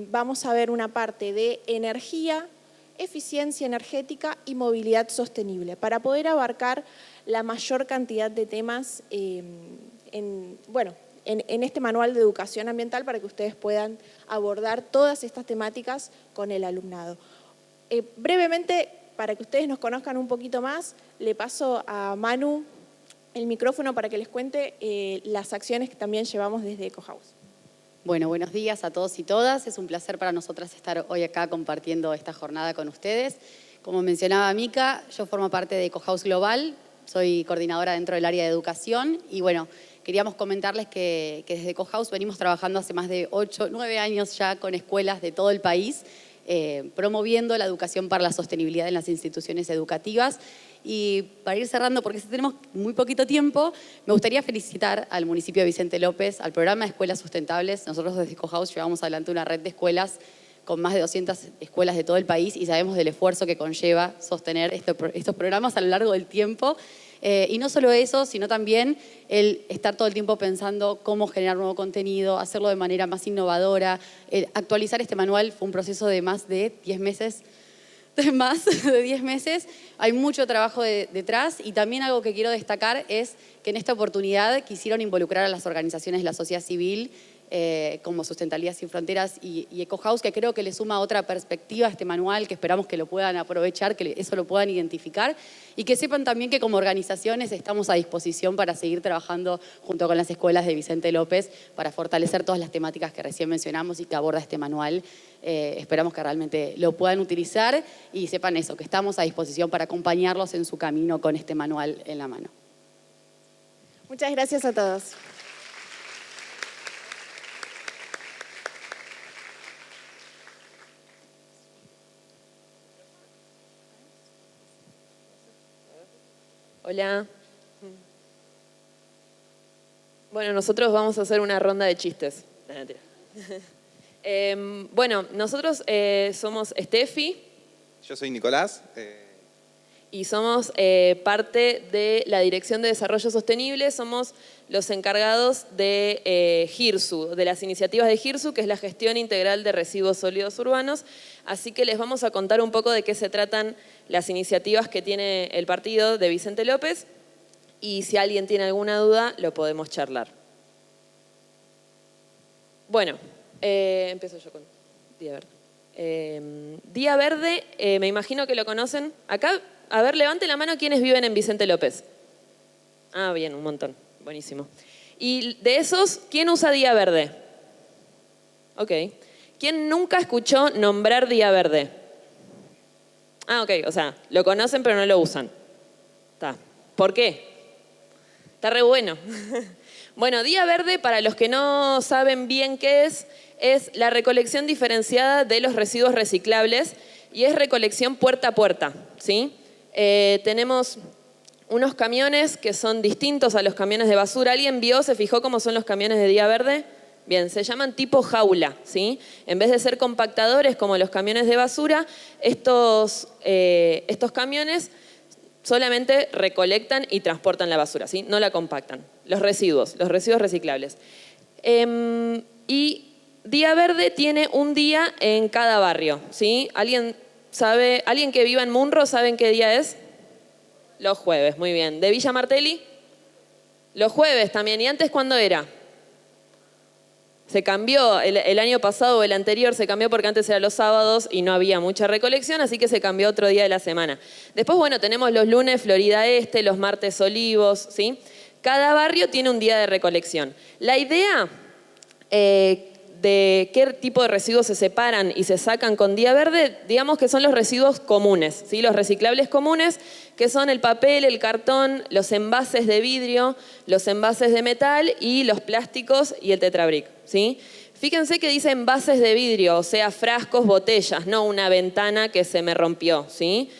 Speaker 5: vamos a ver una parte de energía, eficiencia energética y movilidad sostenible para poder abarcar la mayor cantidad de temas en este manual de educación ambiental para que ustedes puedan abordar todas estas temáticas con el alumnado. Brevemente, para que ustedes nos conozcan un poquito más, le paso a Manu el micrófono para que les cuente las acciones que también llevamos desde EcoHouse.
Speaker 6: Bueno, buenos días a todos y todas. Es un placer para nosotras estar hoy acá compartiendo esta jornada con ustedes. Como mencionaba Mica, yo formo parte de EcoHouse Global, soy coordinadora dentro del área de educación y bueno, queríamos comentarles que desde EcoHouse venimos trabajando hace más de 8, 9 años ya con escuelas de todo el país, promoviendo la educación para la sostenibilidad en las instituciones educativas. Y para ir cerrando, porque tenemos muy poquito tiempo, me gustaría felicitar al municipio de Vicente López, al programa de Escuelas Sustentables. Nosotros desde EcoHouse llevamos adelante una red de escuelas con más de 200 escuelas de todo el país y sabemos del esfuerzo que conlleva sostener estos programas a lo largo del tiempo. Y no solo eso, sino también el estar todo el tiempo pensando cómo generar nuevo contenido, hacerlo de manera más innovadora. Actualizar este manual fue un proceso de más de 10 meses. Hay mucho trabajo detrás y también algo que quiero destacar es que en esta oportunidad quisieron involucrar a las organizaciones de la sociedad civil como Sustentabilidad Sin Fronteras y EcoHouse, que creo que le suma otra perspectiva a este manual, que esperamos que lo puedan aprovechar, que eso lo puedan identificar y que sepan también que como organizaciones estamos a disposición para seguir trabajando junto con las escuelas de Vicente López para fortalecer todas las temáticas que recién mencionamos y que aborda este manual. Esperamos que realmente lo puedan utilizar y sepan eso, que estamos a disposición para acompañarlos en su camino con este manual en la mano.
Speaker 5: Muchas gracias a todos.
Speaker 7: Hola. Bueno, nosotros vamos a hacer una ronda de chistes. No, mentira. Bueno, nosotros somos Steffi.
Speaker 8: Yo soy Nicolás.
Speaker 7: Y somos parte de la Dirección de Desarrollo Sostenible. Somos los encargados de GIRSU, de las iniciativas de GIRSU, que es la gestión integral de residuos sólidos urbanos. Así que les vamos a contar un poco de qué se tratan las iniciativas que tiene el partido de Vicente López. Y si alguien tiene alguna duda, lo podemos charlar. Bueno, empiezo yo con Día Verde. Día Verde, me imagino que lo conocen. Acá, a ver, levante la mano quienes viven en Vicente López. Ah, bien, un montón. Buenísimo. Y de esos, ¿quién usa Día Verde? Ok. ¿Quién nunca escuchó nombrar Día Verde? Ah, ok, o sea, lo conocen pero no lo usan. Está. ¿Por qué? Está re bueno. Bueno, Día Verde, para los que no saben bien qué es la recolección diferenciada de los residuos reciclables y es recolección puerta a puerta, ¿sí? Tenemos unos camiones que son distintos a los camiones de basura. ¿Alguien vio, se fijó cómo son los camiones de Día Verde? Bien, se llaman tipo jaula, ¿sí? En vez de ser compactadores como los camiones de basura, estos camiones solamente recolectan y transportan la basura, ¿sí? No la compactan. Los residuos reciclables. Y Día Verde tiene un día en cada barrio, ¿sí? ¿Alguien que viva en Munro saben qué día es? Los jueves, muy bien. ¿De Villa Martelli? Los jueves también. ¿Y antes cuándo era? Se cambió, el año pasado o el anterior se cambió porque antes eran los sábados y no había mucha recolección, así que se cambió otro día de la semana. Después, bueno, tenemos los lunes Florida Este, los martes Olivos, ¿sí? Cada barrio tiene un día de recolección. La idea de qué tipo de residuos se separan y se sacan con Día Verde, digamos que son los residuos comunes, ¿sí? Los reciclables comunes, que son el papel, el cartón, los envases de vidrio, los envases de metal y los plásticos y el tetrabric, ¿sí? Fíjense que dice envases de vidrio, o sea, frascos, botellas, no una ventana que se me rompió, ¿sí?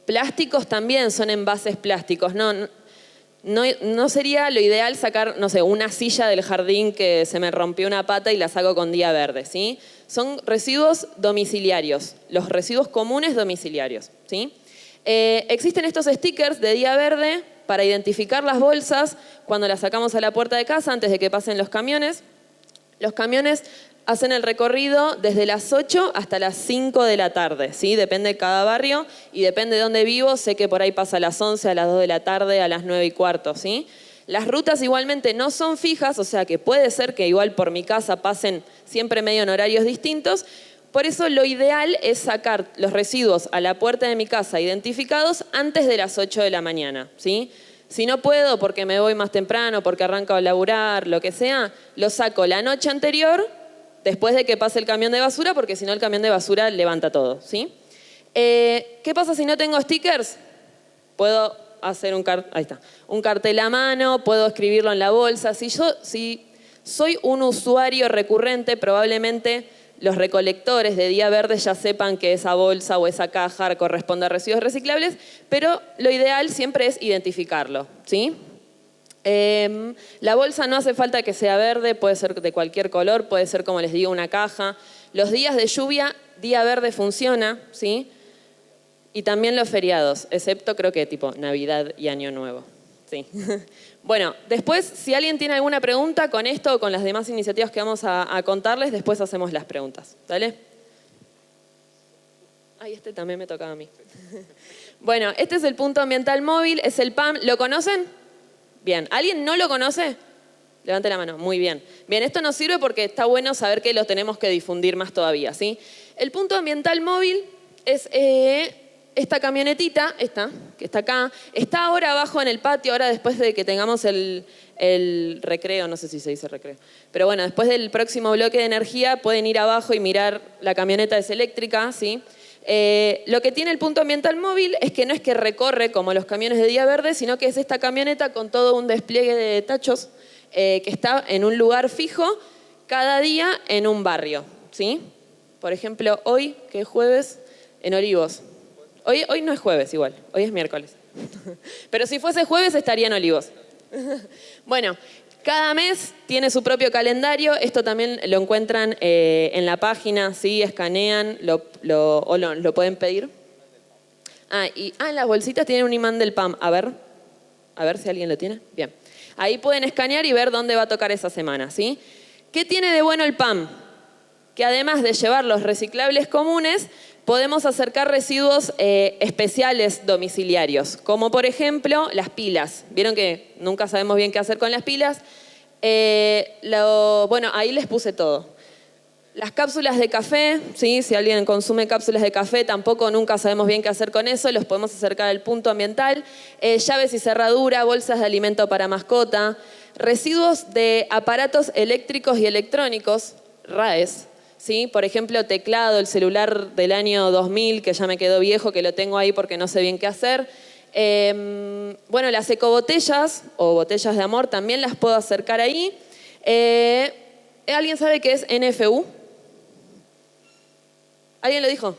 Speaker 7: Plásticos también son envases plásticos, no sería lo ideal sacar, no sé, una silla del jardín que se me rompió una pata y la saco con Día Verde, ¿sí? Son residuos domiciliarios, los residuos comunes domiciliarios, ¿sí? Existen estos stickers de Día Verde para identificar las bolsas cuando las sacamos a la puerta de casa antes de que pasen los camiones. Los camiones hacen el recorrido desde las 8 hasta las 5 de la tarde, ¿sí? Depende de cada barrio y depende de dónde vivo. Sé que por ahí pasa a las 11, a las 2 de la tarde, a las 9:15, ¿sí? Las rutas igualmente no son fijas, o sea que puede ser que igual por mi casa pasen siempre medio en horarios distintos. Por eso lo ideal es sacar los residuos a la puerta de mi casa identificados antes de las 8 de la mañana, ¿sí? Si no puedo porque me voy más temprano, porque arranco a laburar, lo que sea, lo saco la noche anterior después de que pase el camión de basura, porque si no el camión de basura levanta todo, ¿sí? ¿Qué pasa si no tengo stickers? Puedo hacer un cartel a mano, puedo escribirlo en la bolsa. Si soy un usuario recurrente, probablemente los recolectores de Día Verde ya sepan que esa bolsa o esa caja corresponde a residuos reciclables, pero lo ideal siempre es identificarlo, ¿sí? La bolsa no hace falta que sea verde, puede ser de cualquier color, puede ser, como les digo, una caja. Los días de lluvia, Día Verde funciona, ¿sí? Y también los feriados, excepto creo que tipo Navidad y Año Nuevo, ¿sí? Bueno, después, si alguien tiene alguna pregunta con esto o con las demás iniciativas que vamos a contarles, después hacemos las preguntas, ¿dale? Ay, este también me tocaba a mí. Bueno, este es el punto ambiental móvil, es el PAM. ¿Lo conocen? Bien. ¿Alguien no lo conoce? Levante la mano. Muy bien. Bien, esto nos sirve porque está bueno saber que lo tenemos que difundir más todavía, ¿sí? El punto ambiental móvil es esta camionetita, esta, que está acá, está ahora abajo en el patio, ahora después de que tengamos el recreo, no sé si se dice recreo, pero bueno, después del próximo bloque de energía pueden ir abajo y mirar, la camioneta es eléctrica, ¿sí? Lo que tiene el punto ambiental móvil es que no es que recorre como los camiones de Día Verde, sino que es esta camioneta con todo un despliegue de tachos que está en un lugar fijo cada día en un barrio, ¿sí? Por ejemplo, hoy, que es jueves, en Olivos. Hoy no es jueves igual, hoy es miércoles. Pero si fuese jueves estaría en Olivos. Bueno, cada mes tiene su propio calendario. Esto también lo encuentran en la página, ¿sí? Escanean, o lo pueden pedir. En las bolsitas tienen un imán del PAM. A ver si alguien lo tiene. Bien. Ahí pueden escanear y ver dónde va a tocar esa semana, ¿sí? ¿Qué tiene de bueno el PAM? Que además de llevar los reciclables comunes, podemos acercar residuos especiales domiciliarios, como por ejemplo las pilas. Vieron que nunca sabemos bien qué hacer con las pilas. Bueno, ahí les puse todo. Las cápsulas de café, ¿sí? Si alguien consume cápsulas de café, tampoco nunca sabemos bien qué hacer con eso, los podemos acercar al punto ambiental. Llaves y cerradura, bolsas de alimento para mascota, residuos de aparatos eléctricos y electrónicos, RAES, ¿sí? Por ejemplo, teclado, el celular del año 2000, que ya me quedó viejo, que lo tengo ahí porque no sé bien qué hacer. Bueno, las ecobotellas o botellas de amor también las puedo acercar ahí. ¿Alguien sabe qué es NFU? ¿Alguien lo dijo?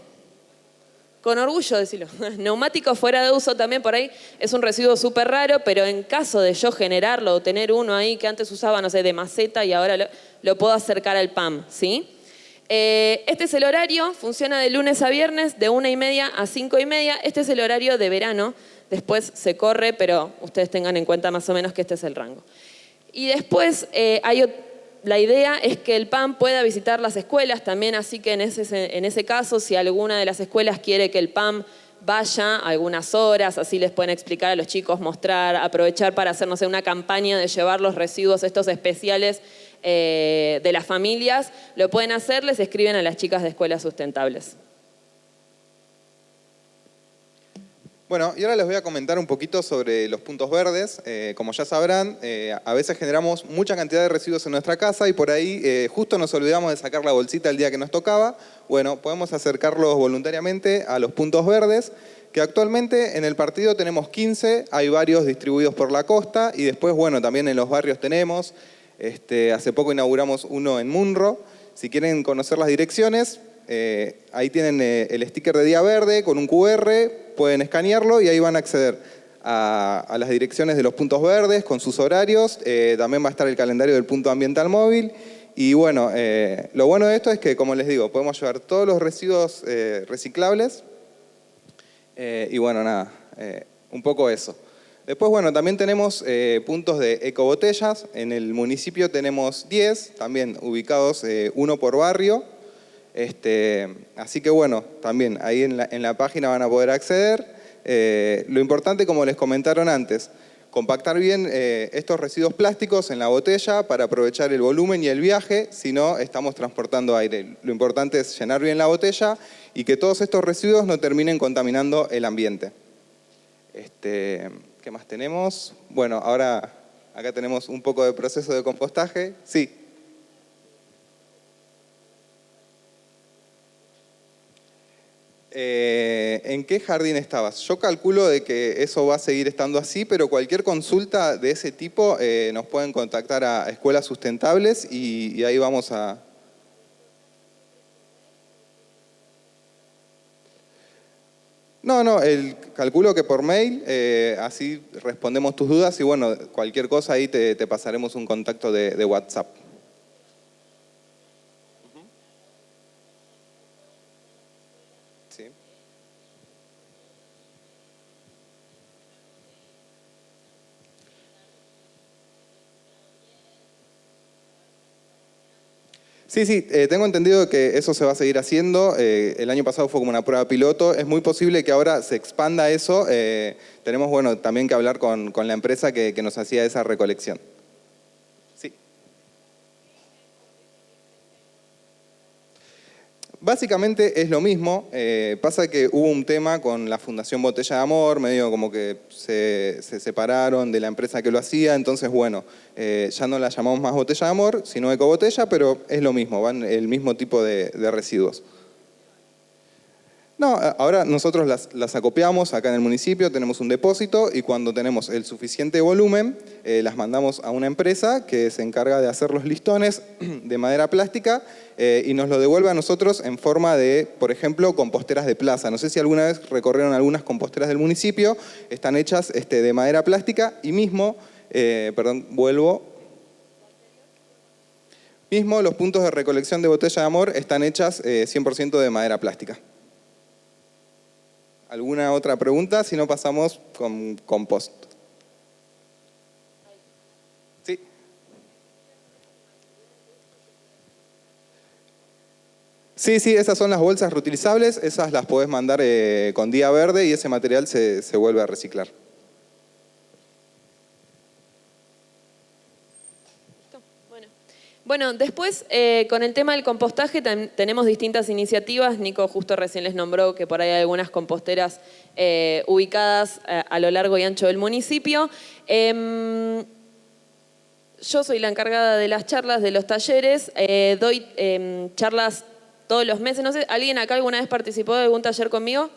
Speaker 7: Con orgullo, decilo. Neumático fuera de uso también por ahí es un residuo súper raro, pero en caso de yo generarlo o tener uno ahí que antes usaba, no sé, de maceta y ahora lo puedo acercar al PAM, ¿sí? Este es el horario, funciona de lunes a viernes, de 1:30 a 5:30. Este es el horario de verano, después se corre, pero ustedes tengan en cuenta más o menos que este es el rango. Y después la idea es que el PAM pueda visitar las escuelas también, así que en ese caso, si alguna de las escuelas quiere que el PAM vaya algunas horas, así les pueden explicar a los chicos, mostrar, aprovechar para hacer, no sé, una campaña de llevar los residuos estos especiales de las familias, lo pueden hacer, les escriben a las chicas de Escuelas Sustentables.
Speaker 8: Bueno, y ahora les voy a comentar un poquito sobre los puntos verdes. Como ya sabrán, a veces generamos mucha cantidad de residuos en nuestra casa y por ahí justo nos olvidamos de sacar la bolsita el día que nos tocaba. Bueno, podemos acercarlos voluntariamente a los puntos verdes, que actualmente en el partido tenemos 15, hay varios distribuidos por la costa y después, bueno, también en los barrios tenemos. Hace poco inauguramos uno en Munro. Si quieren conocer las direcciones, ahí tienen el sticker de Día Verde con un QR, pueden escanearlo y ahí van a acceder a las direcciones de los puntos verdes con sus horarios. También va a estar el calendario del punto ambiental móvil. Y bueno, lo bueno de esto es que, como les digo, podemos llevar todos los residuos reciclables. Y bueno, nada, un poco eso. Después, bueno, también tenemos puntos de ecobotellas. En el municipio tenemos 10, también ubicados uno por barrio. Así que bueno, también ahí en la página van a poder acceder. Lo importante, como les comentaron antes, compactar bien estos residuos plásticos en la botella para aprovechar el volumen y el viaje, si no estamos transportando aire. Lo importante es llenar bien la botella y que todos estos residuos no terminen contaminando el ambiente. ¿Qué más tenemos? Bueno, ahora acá tenemos un poco de proceso de compostaje. Sí. ¿En qué jardín estabas? Yo calculo de que eso va a seguir estando así, pero cualquier consulta de ese tipo nos pueden contactar a Escuelas Sustentables y ahí vamos a... No, calculo que por mail, así respondemos tus dudas y bueno, cualquier cosa ahí te pasaremos un contacto de WhatsApp. Sí. Sí, tengo entendido que eso se va a seguir haciendo. El año pasado fue como una prueba piloto. Es muy posible que ahora se expanda eso. Tenemos, bueno, también que hablar con la empresa que nos hacía esa recolección. Sí. Básicamente es lo mismo. Pasa que hubo un tema con la Fundación Botella de Amor, medio como que se separaron de la empresa que lo hacía. Entonces, bueno, ya no la llamamos más Botella de Amor, sino Ecobotella, pero es lo mismo, van el mismo tipo de residuos. No, ahora nosotros las acopiamos acá en el municipio, tenemos un depósito y cuando tenemos el suficiente volumen, las mandamos a una empresa que se encarga de hacer los listones de madera plástica y nos lo devuelve a nosotros en forma de, por ejemplo, composteras de plaza. No sé si alguna vez recorrieron algunas composteras del municipio, están hechas de madera plástica y mismo, mismo los puntos de recolección de botella de amor están hechas 100% de madera plástica. ¿Alguna otra pregunta? Si no, pasamos con compost. Sí. Sí, esas son las bolsas reutilizables, esas las podés mandar con día verde y ese material se vuelve a reciclar.
Speaker 7: Bueno, después con el tema del compostaje tenemos distintas iniciativas. Nico justo recién les nombró que por ahí hay algunas composteras ubicadas a lo largo y ancho del municipio. Yo soy la encargada de las charlas, de los talleres. Doy charlas todos los meses. No sé, ¿alguien acá alguna vez participó de algún taller conmigo?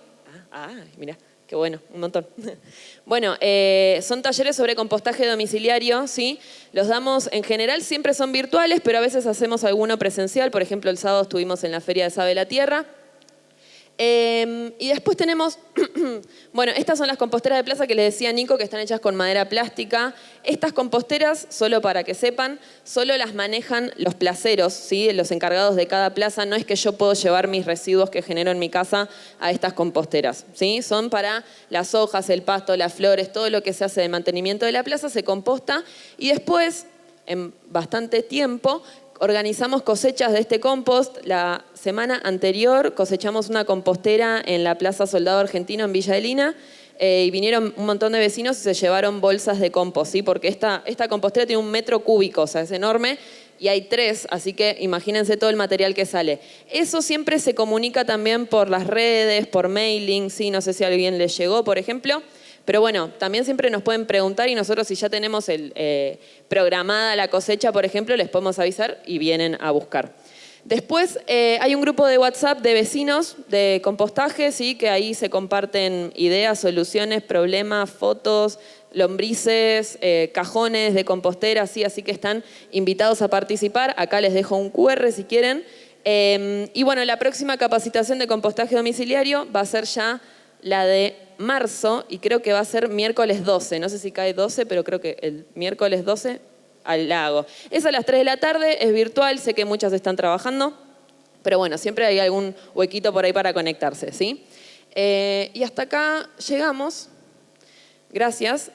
Speaker 7: Mira. Qué bueno, un montón. Bueno, son talleres sobre compostaje domiciliario, ¿sí? Los damos, en general siempre son virtuales, pero a veces hacemos alguno presencial. Por ejemplo, el sábado estuvimos en la Feria de Sabe la Tierra. Y después tenemos, bueno, estas son las composteras de plaza que les decía Nico, que están hechas con madera plástica. Estas composteras, solo para que sepan, solo las manejan los placeros, ¿sí? Los encargados de cada plaza. No es que yo puedo llevar mis residuos que genero en mi casa a estas composteras, ¿sí? Son para las hojas, el pasto, las flores, todo lo que se hace de mantenimiento de la plaza se composta y después, en bastante tiempo, organizamos cosechas de este compost. La semana anterior cosechamos una compostera en la Plaza Soldado Argentino en Villa Elina y vinieron un montón de vecinos y se llevaron bolsas de compost, ¿sí? Porque esta compostera tiene 1 metro cúbico, o sea, es enorme y hay 3, así que imagínense todo el material que sale. Eso siempre se comunica también por las redes, por mailing, ¿sí? No sé si a alguien les llegó, por ejemplo. Pero bueno, también siempre nos pueden preguntar y nosotros si ya tenemos programada la cosecha, por ejemplo, les podemos avisar y vienen a buscar. Después hay un grupo de WhatsApp de vecinos de compostaje, ¿sí? Que ahí se comparten ideas, soluciones, problemas, fotos, lombrices, cajones de compostera, ¿sí? Así que están invitados a participar. Acá les dejo un QR si quieren. Y bueno, la próxima capacitación de compostaje domiciliario va a ser ya la de marzo y creo que va a ser miércoles 12. No sé si cae 12, pero creo que el miércoles 12 la hago. Es a las 3 de la tarde, es virtual, sé que muchas están trabajando, pero bueno, siempre hay algún huequito por ahí para conectarse, ¿sí? Y hasta acá llegamos. Gracias.